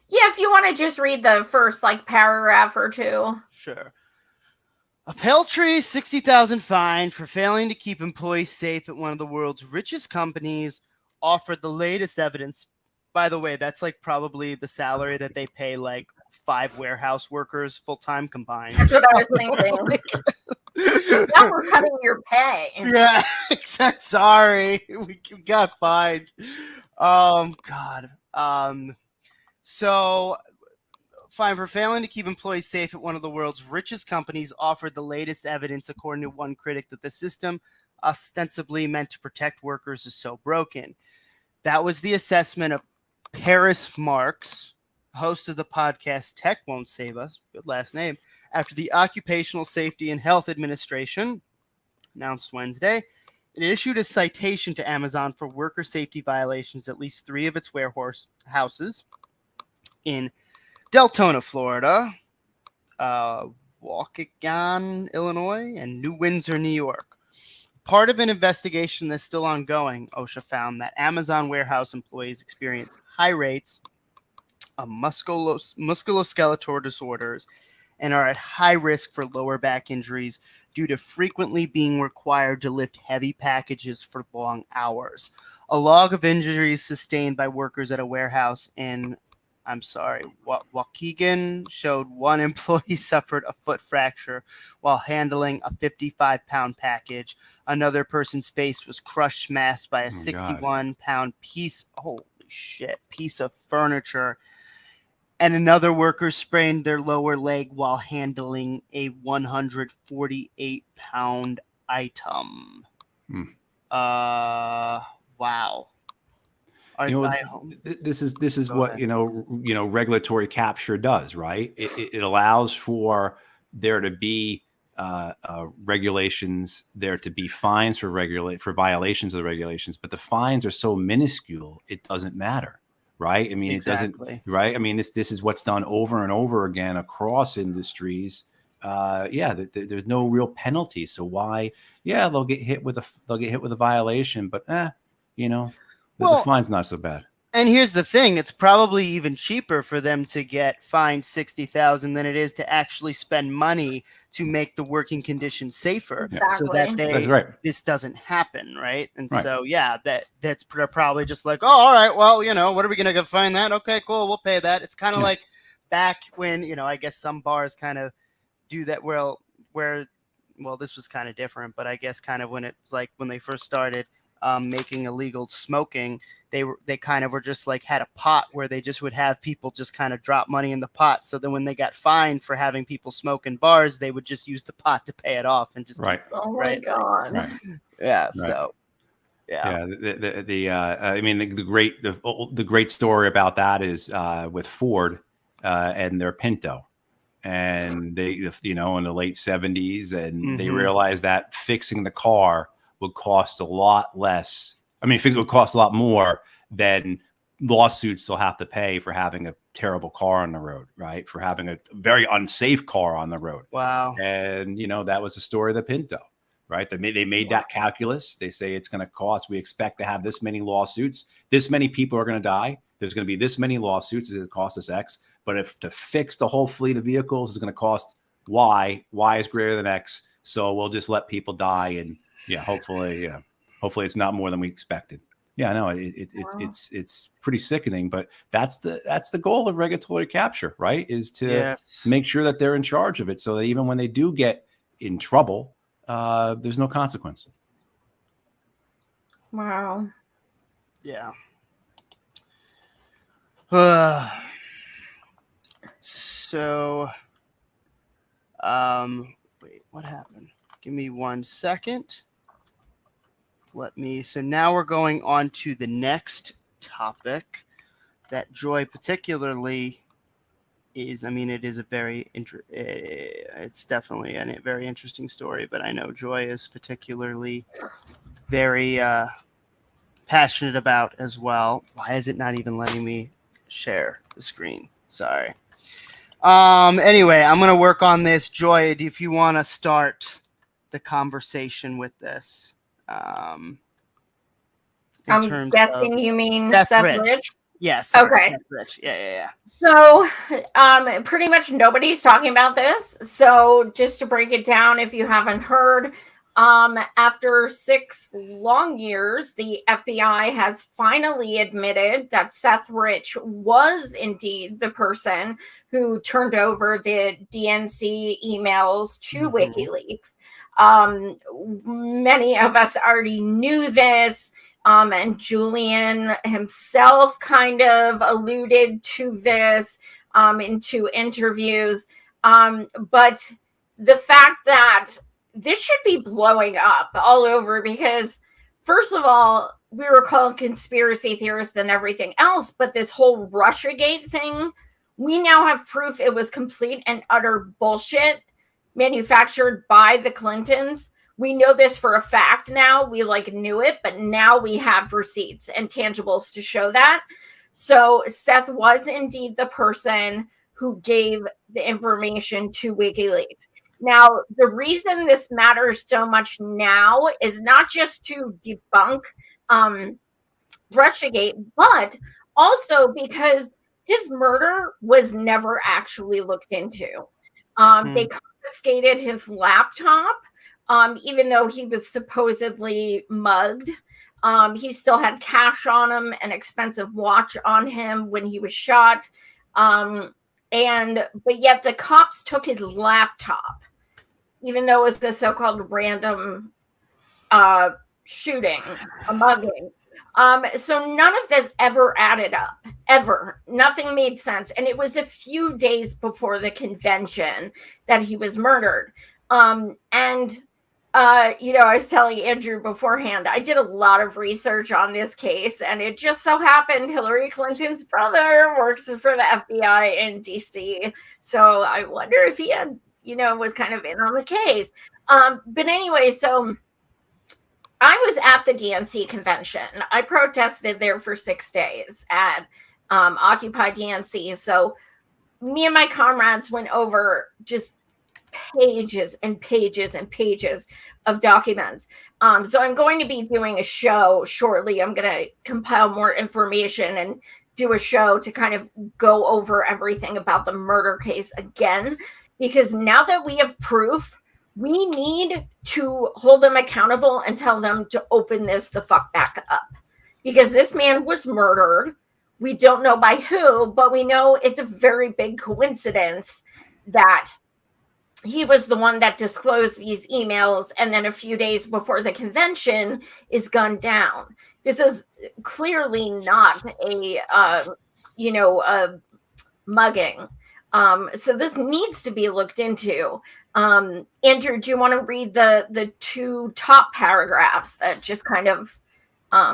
Yeah, if you want to just read the first paragraph or 2. Sure. A paltry $60,000 fine for failing to keep employees safe at one of the world's richest companies offered the latest evidence. By the way, that's probably the salary that they pay 5 warehouse workers full-time combined. That's what I was thinking. Now we're cutting your pay. Yeah, except sorry, we got fined. God. So, fine for failing to keep employees safe at one of the world's richest companies offered the latest evidence, according to one critic, that the system ostensibly meant to protect workers is so broken. That was the assessment of Paris Marks, host of the podcast Tech Won't Save Us, good last name, after the Occupational Safety and Health Administration announced Wednesday it issued a citation to Amazon for worker safety violations at least 3 of its warehouses in Deltona, Florida, Waukegan, Illinois, and New Windsor, New York. Part of an investigation that's still ongoing, OSHA found that Amazon warehouse employees experience high rates of musculoskeletal disorders and are at high risk for lower back injuries due to frequently being required to lift heavy packages for long hours. A log of injuries sustained by workers at a warehouse in Waukegan showed one employee suffered a foot fracture while handling a 55-pound package. Another person's face was crushed, smashed by a 61-pound piece of furniture. And another worker sprained their lower leg while handling a 148-pound item. Wow. This is what regulatory capture does, right? It allows for there to be regulations, there to be fines for violations of the regulations, but the fines are so minuscule it doesn't matter, right? I mean, Exactly. it doesn't, right? I mean, this is what's done over and over again across industries. There's no real penalty. So why? Yeah, they'll get hit with a violation, but the Well, fine's not so bad. And here's the thing: it's probably even cheaper for them to get fined $60,000 than it is to actually spend money to make the working conditions safer, so that That's right. this doesn't happen, right? And Right. so, yeah, that's probably just like, oh, all right, well, what are we gonna go fine that? Okay, cool, we'll pay that. It's kind of like back when, I guess some bars kind of do that. Well, this was kind of different, but I guess kind of when it's like when they first started making illegal smoking, they kind of were just like had a pot where they just would have people just kind of drop money in the pot. So then when they got fined for having people smoke in bars, they would just use the pot to pay it off and just Right. Oh my God. Right. Yeah. Right. So yeah. The great story about that is with Ford and their Pinto. And they, in the late 70s, and they realized that fixing the car would cost a lot less. I mean, it would cost a lot more than lawsuits they'll have to pay for having a terrible car on the road, right? For having a very unsafe car on the road. Wow. And, that was the story of the Pinto, right? They made that calculus. They say it's going to cost, we expect to have this many lawsuits. This many people are going to die. There's going to be this many lawsuits. It's going to cost us X. But if to fix the whole fleet of vehicles is going to cost Y is greater than X. So we'll just let people die. And hopefully it's not more than we expected. Yeah, no, it's pretty sickening, but that's the goal of regulatory capture, right? Is to make sure that they're in charge of it, so that even when they do get in trouble, there's no consequence. Wow. Yeah. So, wait, what happened? Give me 1 second. So now we're going on to the next topic that Joy particularly is, it is a very, it's definitely a very interesting story, but I know Joy is particularly very passionate about as well. Why is it not even letting me share the screen? Sorry. Anyway, I'm going to work on this. Joy, if you want to start the conversation with this. I'm guessing you mean Seth Seth Rich. Rich? Yes. Okay. Seth Rich. Yeah. So, pretty much nobody's talking about this. So, just to break it down, if you haven't heard, after 6 long years, the FBI has finally admitted that Seth Rich was indeed the person who turned over the DNC emails to WikiLeaks. Many of us already knew this. And Julian himself kind of alluded to this into interviews. But the fact that this should be blowing up all over, because first of all, we were called conspiracy theorists and everything else, but this whole Russiagate thing, we now have proof it was complete and utter bullshit manufactured by the Clintons. We know this for a fact now. We knew it, but now we have receipts and tangibles to show that. So Seth was indeed the person who gave the information to WikiLeaks. Now, the reason this matters so much now is not just to debunk Russiagate, but also because his murder was never actually looked into. They confiscated his laptop. Even though he was supposedly mugged, he still had cash on him, an expensive watch on him when he was shot. But yet the cops took his laptop, even though it was the so-called random shooting, a mugging. So none of this ever added up, ever. Nothing made sense. And it was a few days before the convention that he was murdered. I was telling Andrew beforehand, I did a lot of research on this case, and it just so happened Hillary Clinton's brother works for the FBI in DC. So I wonder if he had, was kind of in on the case. But anyway, so I was at the DNC convention. I protested there for 6 days at Occupy DNC. So me and my comrades went over just pages and pages and pages of documents. So I'm going to be doing a show shortly. I'm going to compile more information and do a show to kind of go over everything about the murder case again, because now that we have proof, we need to hold them accountable and tell them to open this the fuck back up, because this man was murdered. We don't know by who, but we know it's a very big coincidence that he was the one that disclosed these emails, and then a few days before the convention is gunned down. This is clearly not a mugging. So this needs to be looked into. Andrew, do you want to read the two top paragraphs that just kind of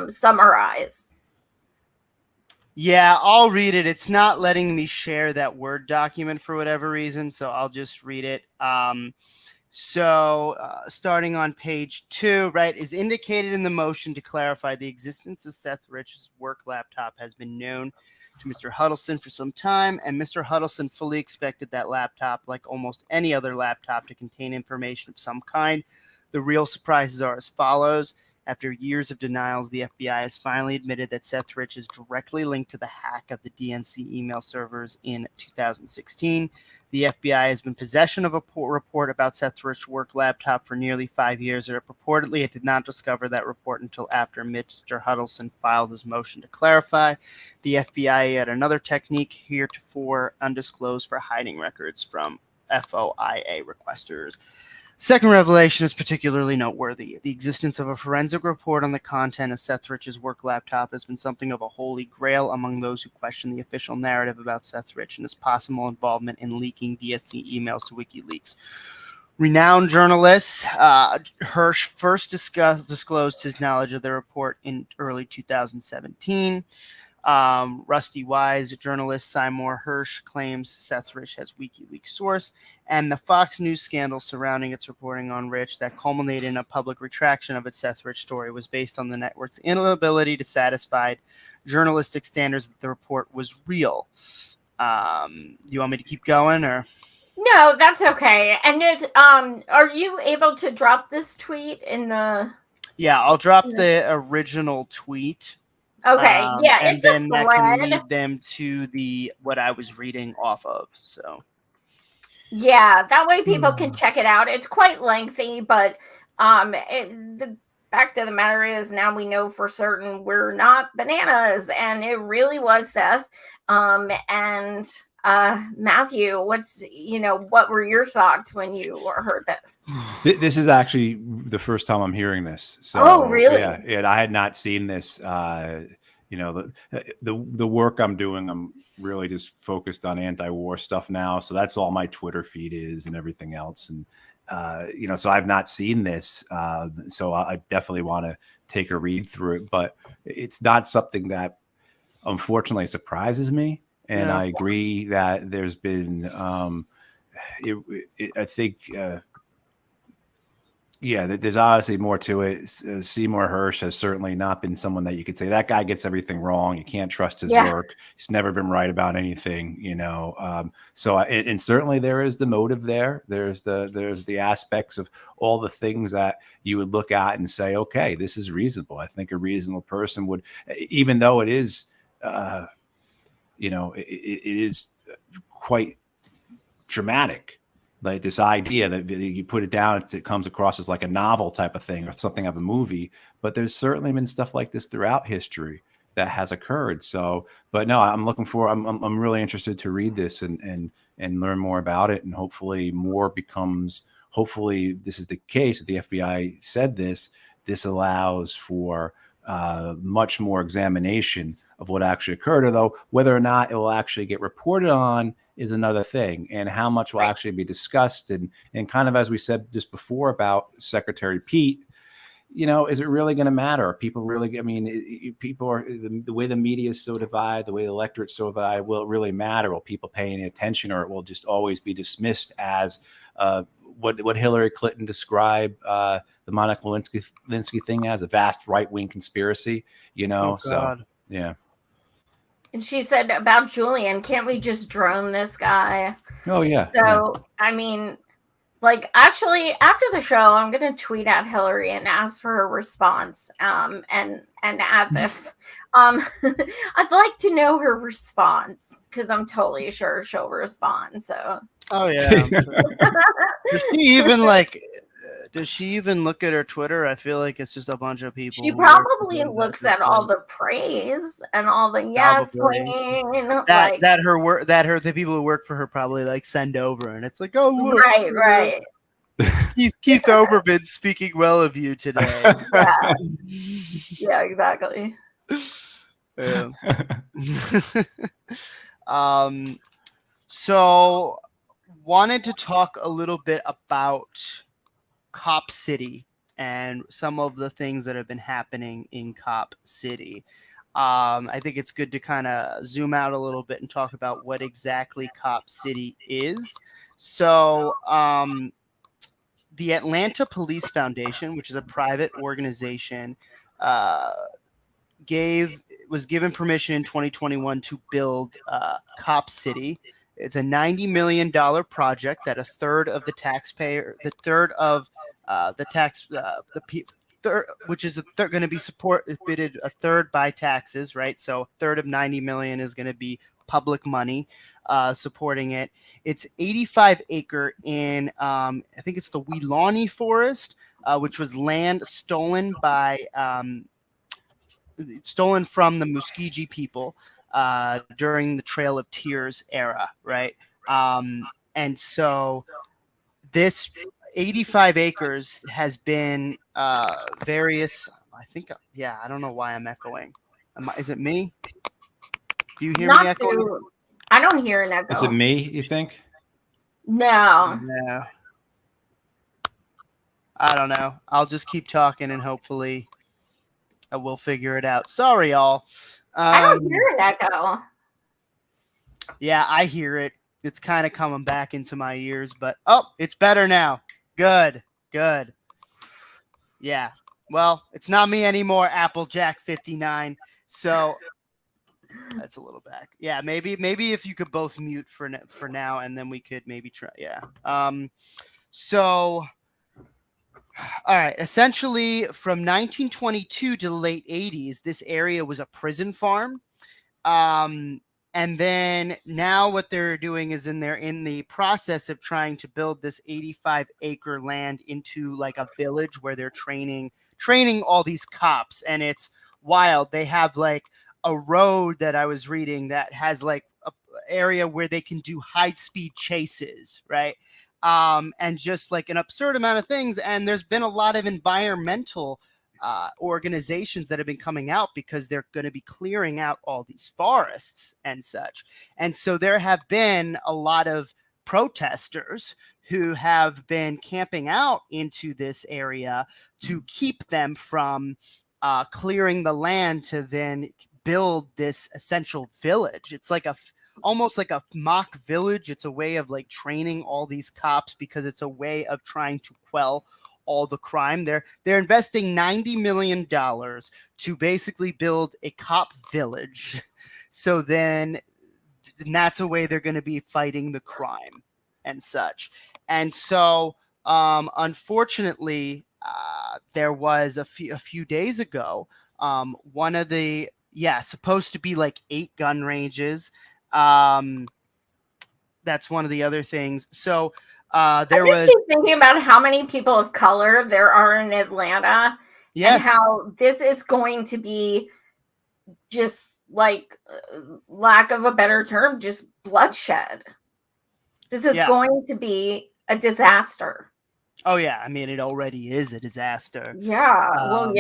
summarize? Yeah, I'll read it. It's not letting me share that Word document for whatever reason, so I'll just read it. Starting on page 2, right, is indicated in the motion to clarify the existence of Seth Rich's work laptop has been known to Mr. Huddleston for some time, and Mr. Huddleston fully expected that laptop, like almost any other laptop, to contain information of some kind. The real surprises are as follows. After years of denials, the FBI has finally admitted that Seth Rich is directly linked to the hack of the DNC email servers in 2016. The FBI has been in possession of a report about Seth Rich's work laptop for nearly 5 years, and purportedly it did not discover that report until after Mr. Huddleston filed his motion to clarify. The FBI had another technique heretofore undisclosed for hiding records from FOIA requesters. Second revelation is particularly noteworthy. The existence of a forensic report on the content of Seth Rich's work laptop has been something of a holy grail among those who question the official narrative about Seth Rich and his possible involvement in leaking DSC emails to WikiLeaks. Renowned journalist Hirsch first disclosed his knowledge of the report in early 2017. Rusty Wise journalist Seymour Hirsch claims Seth Rich has WikiLeaks source, and the Fox News scandal surrounding its reporting on Rich that culminated in a public retraction of its Seth Rich story was based on the network's inability to satisfy journalistic standards that the report was real. You want me to keep going, or? No, that's okay. And it's, are you able to drop this tweet in the? Yeah, I'll drop the original tweet. Okay, yeah, and it's then a that can thread. lead them to what I was reading off of. So yeah, that way people can check it out. It's quite lengthy, but the fact of the matter is now we know for certain we're not bananas, and it really was Seth. And Matthew, what were your thoughts when you heard this? This is actually the first time I'm hearing this. So, oh, really? Yeah, I had not seen this. The work I'm doing, I'm really just focused on anti-war stuff now. So that's all my Twitter feed is and everything else. And so I've not seen this. So I definitely want to take a read through it. But it's not something that unfortunately surprises me. And I agree that there's been, I think, there's obviously more to it. Seymour Hirsch has certainly not been someone that you could say that guy gets everything wrong. You can't trust his work. He's never been right about anything, So, and certainly there is the motive there. There's the aspects of all the things that you would look at and say, okay, this is reasonable. I think a reasonable person would, even though it is, it is quite dramatic, like this idea that you put it down, it comes across as like a novel type of thing or something of a movie. But there's certainly been stuff like this throughout history that has occurred. So, but no, I'm looking for. I'm really interested to read this and learn more about it, and hopefully more becomes. Hopefully, this is the case. If the FBI said this, this allows for much more examination of what actually occurred, although whether or not it will actually get reported on is another thing, and how much will actually be discussed. And kind of as we said just before about Secretary Pete, is it really going to matter? Are people really, people are, the way the media is so divided, the way the electorate's so divided, will it really matter? Will people pay any attention, or it will just always be dismissed as what Hillary Clinton described the Monica Lewinsky thing as a vast right-wing conspiracy, Oh, so God. yeah. And she said about Julian, can't we just drone this guy? Oh yeah. So, I mean, like, actually, after the show, I'm gonna tweet at Hillary and ask for her response. And add this. I'd like to know her response because I'm totally sure she'll respond. So, Oh yeah. I'm sure. Does she even like? Does she even look at her Twitter? I feel like it's just a bunch of people. she who work probably for her that looks just, at all like, the praise and all the yes Probably. queen. that Like, that her work that her the people who work for her probably like send over, and it's like, oh look, right. Keith Oberman speaking well of you today. Yeah, exactly. Yeah. So wanted to talk a little bit about Cop City and some of the things that have been happening in Cop City. I think it's good to kind of zoom out a little bit and talk about what exactly Cop City is. So, the Atlanta Police Foundation, which is a private organization, was given permission in 2021 to build Cop City. It's a $90 million project that a third of the taxpayer, the third of the tax, third, which is going to be supported a third by taxes, right? So a third of 90 million is going to be public money supporting it. It's 85 acre in, I think it's the Weelaunee Forest, which was land stolen from the Muskegee people during the Trail of Tears era, right? And so this 85 acres has been various, I think, yeah, I don't know why I'm echoing. Is it me? Do you hear me echoing? I don't hear an echo. Is it me, you think? No. Yeah. I don't know. I'll just keep talking and hopefully we'll figure it out. Sorry, y'all. I don't hear an echo. Yeah, I hear it. It's kind of coming back into my ears, but it's better now. Good. Yeah. Well, it's not me anymore, Applejack 59. So that's a little back. Yeah, maybe if you could both mute for now, and then we could maybe try. Yeah. So, all right. Essentially, from 1922 to the late 80s, this area was a prison farm. And then now what they're doing is they're in the process of trying to build this 85 acre land into like a village where they're training all these cops. And it's wild. They have like a road that I was reading that has like a area where they can do high speed chases, right? And just like an absurd amount of things. And there's been a lot of environmental organizations that have been coming out because they're going to be clearing out all these forests and such. And so there have been a lot of protesters who have been camping out into this area to keep them from clearing the land to then build this essential village. It's like almost like a mock village. It's a way of like training all these cops because it's a way of trying to quell all the crime. They're investing $90 million to basically build a cop village. So then that's a way they're going to be fighting the crime and such. And so unfortunately, there was a few days ago, one of the, supposed to be like 8 gun ranges. That's one of the other things. So I keep thinking about how many people of color there are in Atlanta. Yes. And how this is going to be just like, lack of a better term, just bloodshed. This is going to be a disaster. Oh, yeah. I mean, it already is a disaster. Yeah.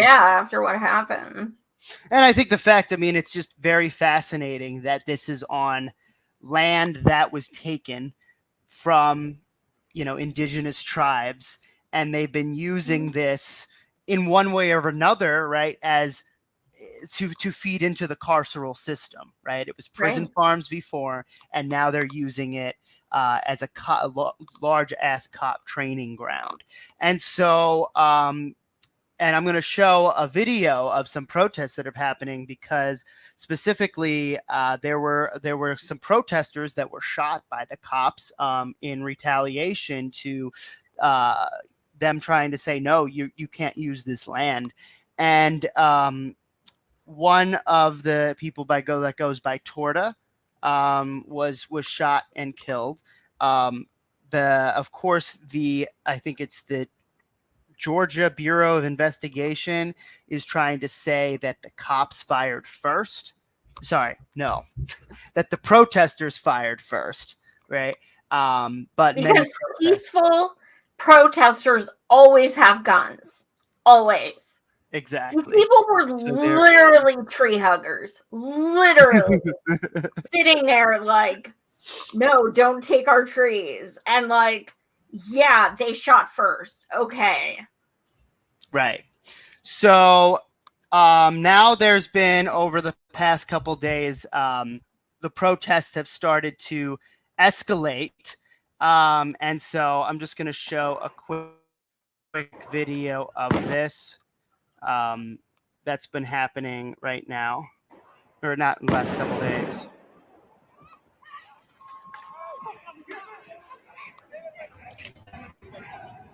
After what happened. And I think the fact, it's just very fascinating that this is on land that was taken from, indigenous tribes, and they've been using this in one way or another, right, as to feed into the carceral system, right? It was prison farms before, and now they're using it as a large ass cop training ground. And so and I'm going to show a video of some protests that are happening because specifically there were some protesters that were shot by the cops in retaliation to them trying to say, no, you can't use this land. And one of the people that goes by Torta was shot and killed. I think it's the Georgia Bureau of Investigation is trying to say that the cops fired first. Sorry, no, that the protesters fired first, right? But because peaceful protesters always have guns, always. Exactly. These people were literally tree huggers, literally sitting there like, no, don't take our trees, and like, yeah, they shot first. Okay. Right. So now there's been, over the past couple days, the protests have started to escalate. And so I'm just going to show a quick video of this that's been happening right now, or not in the last couple days.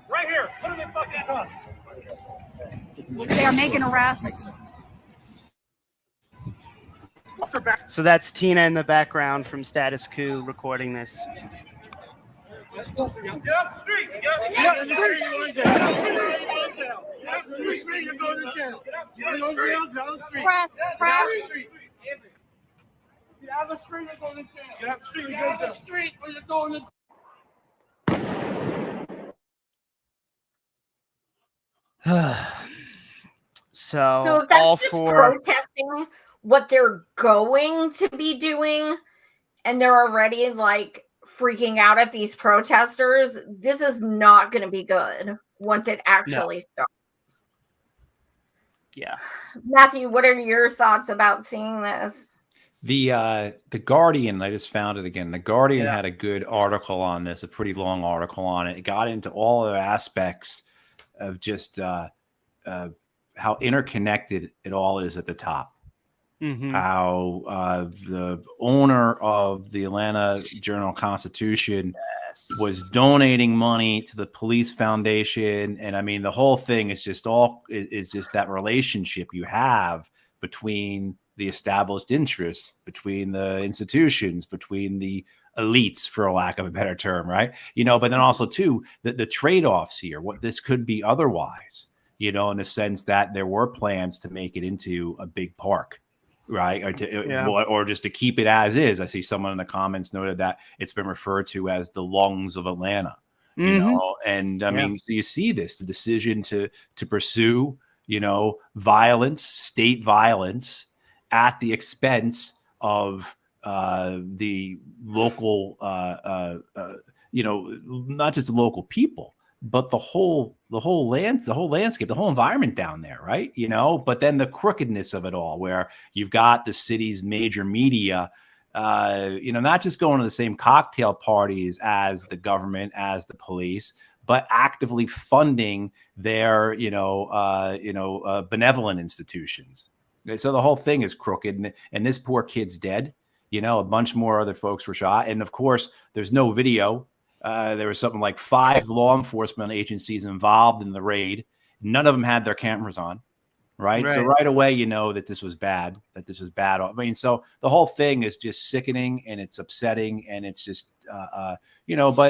Right here. Put him in fucking car. They are making arrests. So that's Tina in the background from Status Quo recording this. Get up the street. Get up the street. You're going to jail. Get up the street. You're going to jail. Get out of the street. Press. Get out of the street. Get out of the street. You're going to jail. Get out the street. Get out the street. Or you're going to jail. So if that's all just for protesting what they're going to be doing, and they're already like freaking out at these protesters, this is not going to be good once it actually starts. Yeah. Matthew, what are your thoughts about seeing this? The Guardian, I just found it again. The Guardian had a good article on this, a pretty long article on it. It got into all the aspects of just how interconnected it all is at the top. Mm-hmm. How the owner of the Atlanta Journal-Constitution was donating money to the police foundation, and I mean the whole thing is just that relationship you have between the established interests, between the institutions, between the elites, for lack of a better term, right? But then also too the trade-offs here, what this could be otherwise, in the sense that there were plans to make it into a big park, right? Or just to keep it as is. I see someone in the comments noted that it's been referred to as the lungs of Atlanta, and I mean, so you see the decision to pursue, violence, state violence at the expense of the local, not just the local people, but the whole landscape, the whole environment down there, right? But then the crookedness of it all, where you've got the city's major media, not just going to the same cocktail parties as the government, as the police, but actively funding their, benevolent institutions. So the whole thing is crooked, and this poor kid's dead. A bunch more other folks were shot, and of course, there's no video. There was something like 5 law enforcement agencies involved in the raid. None of them had their cameras on, right? So right away, that this was bad. I mean, so the whole thing is just sickening, and it's upsetting, and it's just, but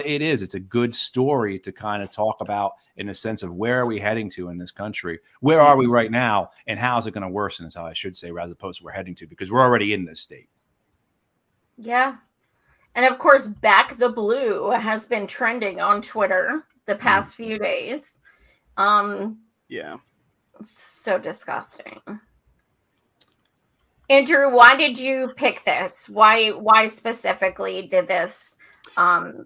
it's a good story to kind of talk about in the sense of where are we heading to in this country? Where are we right now? And how is it going to worsen is how I should say, rather opposed to we're heading to, because we're already in this state. Yeah. And of course, Back the Blue has been trending on Twitter the past few days. So disgusting. Andrew, why did you pick this? Why specifically did this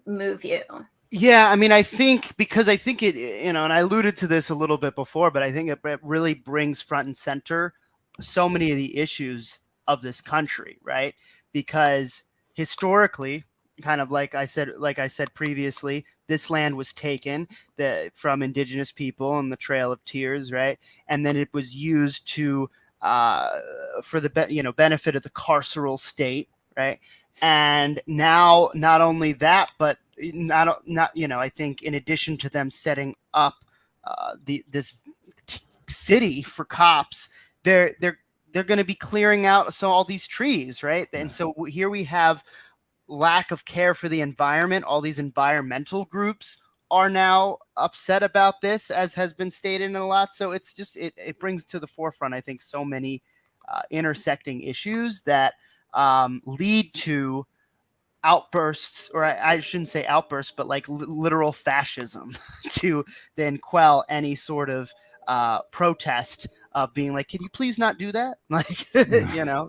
move you? Yeah, I mean, I think it, and I alluded to this a little bit before, but I think it really brings front and center so many of the issues of this country, right? Because historically, kind of like I said previously, this land was taken from indigenous people on the Trail of Tears, right? And then it was used to for the benefit of the carceral state, right? And now, not only that, but not I think in addition to them setting up this city for cops, they're going to be clearing out all these trees, right? And so here we have lack of care for the environment. All these environmental groups are now upset about this, as has been stated in a lot. So it's just it brings to the forefront, I think, so many intersecting issues that lead to outbursts, or I shouldn't say outbursts, but like literal fascism to then quell any sort of protest of being like, can you please not do that? Like,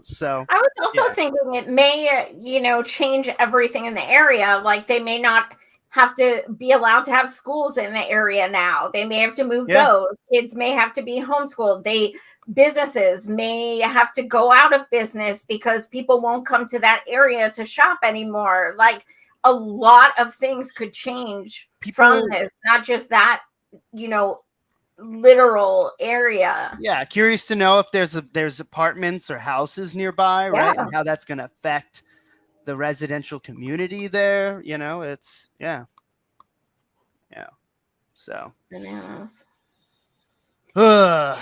so. I was also thinking it may, change everything in the area. Like they may not have to be allowed to have schools in the area now. They may have to move those. Kids may have to be homeschooled. Businesses may have to go out of business because people won't come to that area to shop anymore. Like a lot of things could change from this, not just that, literal area. Yeah, curious to know if there's apartments or houses nearby, right? And how that's going to affect the residential community there. It's so bananas. Yeah.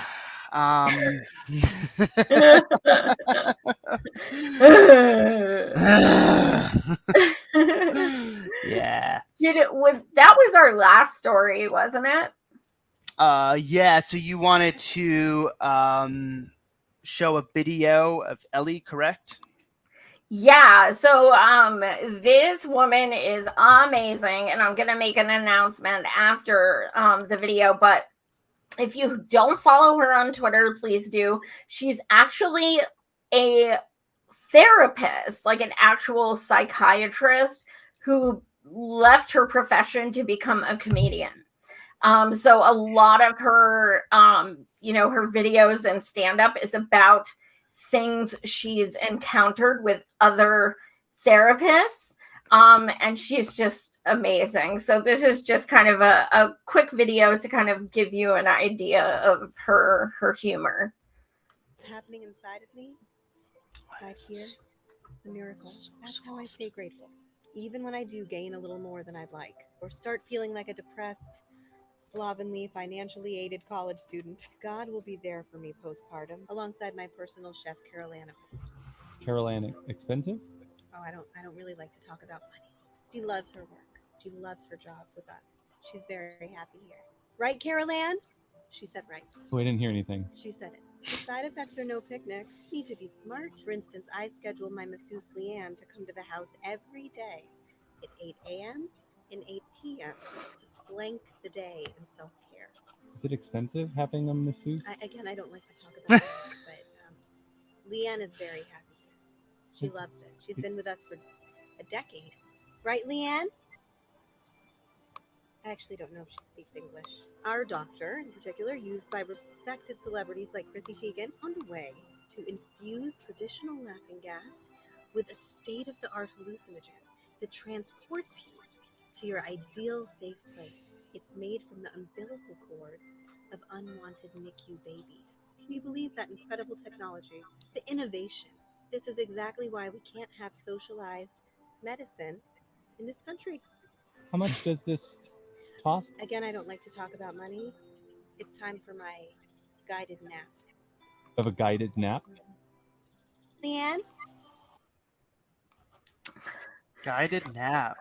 That was our last story, wasn't it? Yeah. So you wanted to show a video of Ellie, correct? Yeah. So this woman is amazing, and I'm gonna make an announcement after the video, but if you don't follow her on Twitter, please do. She's actually a therapist, like an actual psychiatrist who left her profession to become a comedian. So a lot of her, her videos and stand-up is about things she's encountered with other therapists. And she's just amazing. So this is just kind of a quick video to kind of give you an idea of her humor. What's happening inside of me, right here, it's a miracle. That's how I stay grateful. Even when I do gain a little more than I'd like, or start feeling like a depressed, slovenly, financially aided college student, God will be there for me postpartum, alongside my personal chef, Carol Ann, of course. Carol Ann, expensive? Oh, I don't really like to talk about money. She loves her work. She loves her job with us. She's very happy here. Right, Carol Ann? She said right. Oh, I didn't hear anything. She said it. The side effects are no picnic. You need to be smart. For instance, I schedule my masseuse Leanne to come to the house every day at 8 a.m. and 8 p.m. to blank the day in self-care. Is it expensive having a masseuse? I don't like to talk about it, but Leanne is very happy. She loves it. She's been with us for a decade. Right, Leanne? I actually don't know if she speaks English. Our doctor, in particular, used by respected celebrities like Chrissy Teigen, on the way to infuse traditional laughing gas with a state-of-the-art hallucinogen that transports you to your ideal safe place. It's made from the umbilical cords of unwanted NICU babies. Can you believe that incredible technology? The innovation. This is exactly why we can't have socialized medicine in this country. How much does this cost? Again, I don't like to talk about money. It's time for my guided nap. Of a guided nap? Leanne? Guided nap.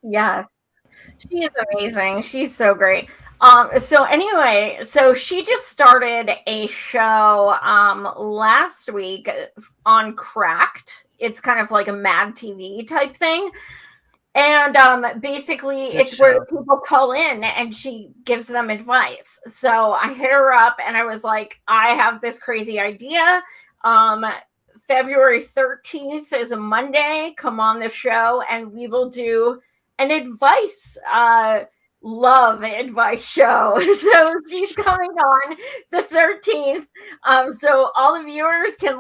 Yeah. She is amazing. She's so great. So anyway, she just started a show last week on Cracked. It's kind of like a Mad TV type thing. And basically it's where people call in and she gives them advice. So I hit her up and I was like, I have this crazy idea. February 13th is a Monday. Come on the show and we will do an advice love advice show. So she's coming on the 13th. So all the viewers can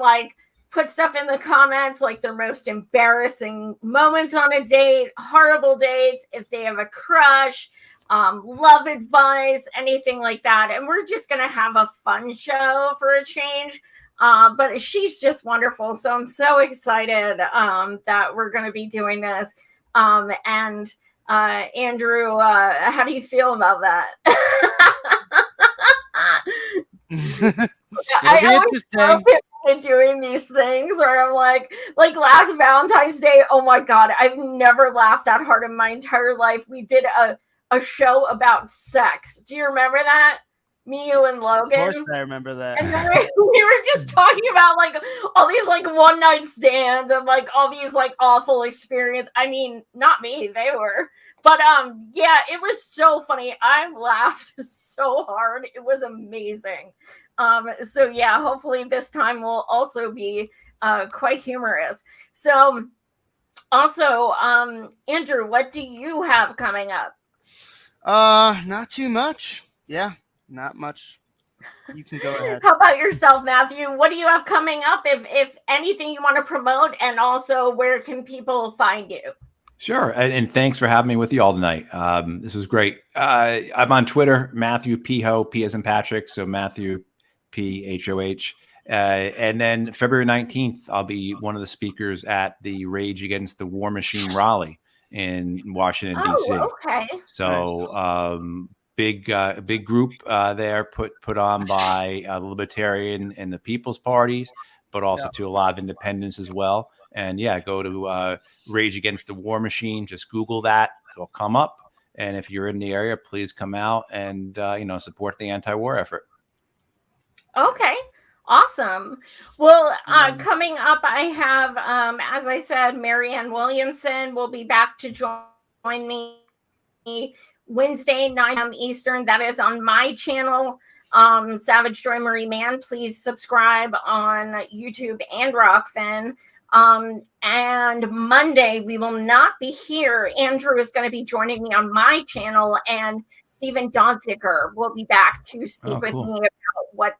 put stuff in the comments like their most embarrassing moments on a date, horrible dates, if they have a crush, love advice, anything like that. And we're just going to have a fun show for a change. But she's just wonderful. So I'm so excited that we're going to be doing this. And Andrew, how do you feel about that? It'll be interesting. Doing these things where I'm like last Valentine's Day, oh my God, I've never laughed that hard in my entire life. We did a show about sex. Do you remember that? Me, you, and Logan. Of course I remember that. And then we were just talking about like all these like one night stands and like all these like awful experience. I mean, not me, they were. But yeah, it was so funny. I laughed so hard. It was amazing. So yeah, hopefully this time will also be quite humorous. So also, Andrew, what do you have coming up? Not too much. Yeah, not much. You can go ahead. How about yourself, Matthew? What do you have coming up, if anything you want to promote, and also where can people find you? Sure. And thanks for having me with you all tonight. This was great. I'm on Twitter, Matthew P. Ho, P as in Patrick. So Matthew P. H-O-H. And then February 19th, I'll be one of the speakers at the Rage Against the War Machine rally in Washington, D.C. Okay. So big group there put on by the Libertarian and the People's Parties, but also to a lot of independents as well. And yeah, go to Rage Against the War Machine. Just Google that; it'll come up. And if you're in the area, please come out and support the anti-war effort. Okay, awesome. Well, coming up, I have, as I said, Marianne Williamson will be back to join me Wednesday, 9 p.m. Eastern. That is on my channel, Savage Joy Marie Mann. Please subscribe on YouTube and Rockfin. And Monday, we will not be here. Andrew is going to be joining me on my channel, and Stephen Donziger will be back to speak with me about what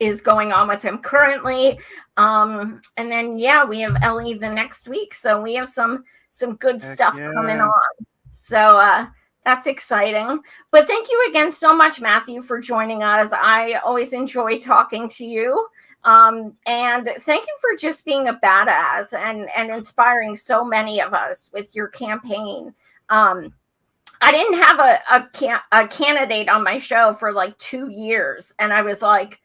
is going on with him currently. And then, yeah, we have Ellie the next week. So we have some good stuff coming on. So that's exciting. But thank you again so much, Matthew, for joining us. I always enjoy talking to you. And thank you for just being a badass and inspiring so many of us with your campaign. I didn't have a candidate on my show for like 2 years. And I was like,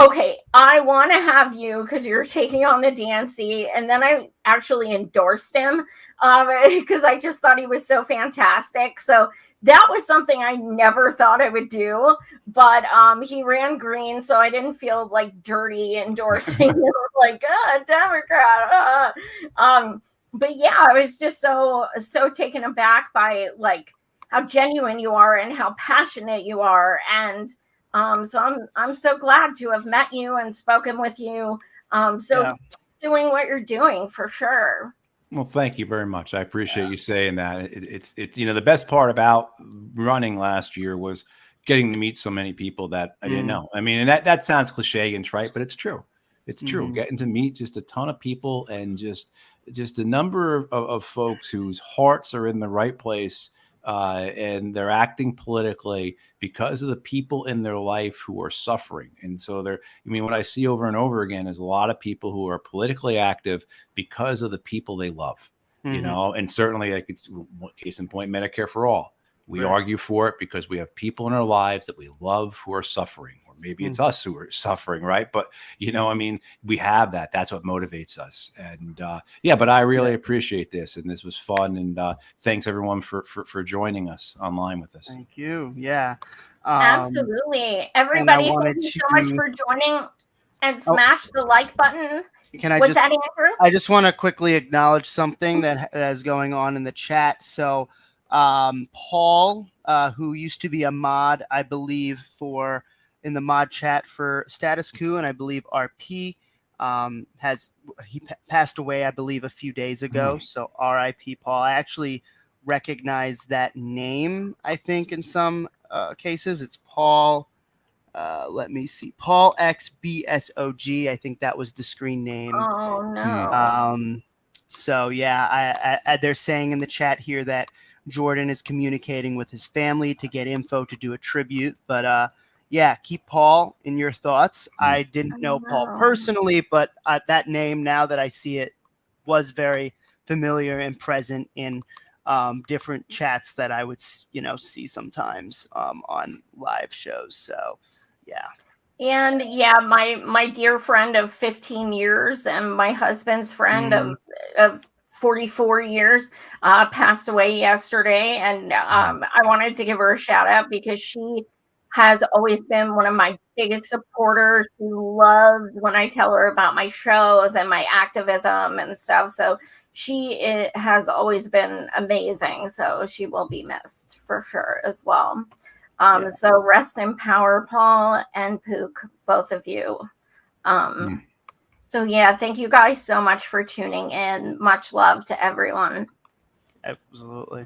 okay, I want to have you because you're taking on the DNC. And then I actually endorsed him because I just thought he was so fantastic. So that was something I never thought I would do. But he ran green, so I didn't feel like dirty endorsing him like, Democrat. But yeah, I was just so taken aback by like how genuine you are and how passionate you are. And so I'm so glad to have met you and spoken with you. Doing what you're doing for sure. Well, thank you very much. I appreciate you saying that. It's the best part about running last year was getting to meet so many people that I didn't know. I mean, and that sounds cliche and trite, but it's true. It's true. Getting to meet just a ton of people and just a number of folks whose hearts are in the right place. And they're acting politically because of the people in their life who are suffering. And so what I see over and over again is a lot of people who are politically active because of the people they love, and certainly like it's case in point, Medicare for all. We argue for it because we have people in our lives that we love who are suffering. Maybe it's us who are suffering, right? But, we have that. That's what motivates us. And but I really appreciate this. And this was fun. And thanks, everyone, for joining us online with us. Thank you. Yeah. Absolutely. Everybody, thank you so much for joining and smash the like button. Can I I just want to quickly acknowledge something that is going on in the chat. So Paul, who used to be a mod, I believe, in the mod chat for Status Quo, and I believe RP passed away, I believe, a few days ago. So RIP Paul. I actually recognize that name, I think, in some cases. It's Paul. let me see, Paul XBSOG. I think that was the screen name. Oh no. So yeah, they're saying in the chat here that Jordan is communicating with his family to get info to do a tribute. But yeah, keep Paul in your thoughts. I didn't know Paul personally, but that name, now that I see it, was very familiar and present in different chats that I would, see sometimes on live shows. So yeah. And yeah, my dear friend of 15 years and my husband's friend of 44 years passed away yesterday. And I wanted to give her a shout out because she has always been one of my biggest supporters. She loves when I tell her about my shows and my activism and stuff. So she has always been amazing. So she will be missed for sure as well. So rest in power, Paul and Pook, both of you. So yeah, thank you guys so much for tuning in. Much love to everyone. Absolutely.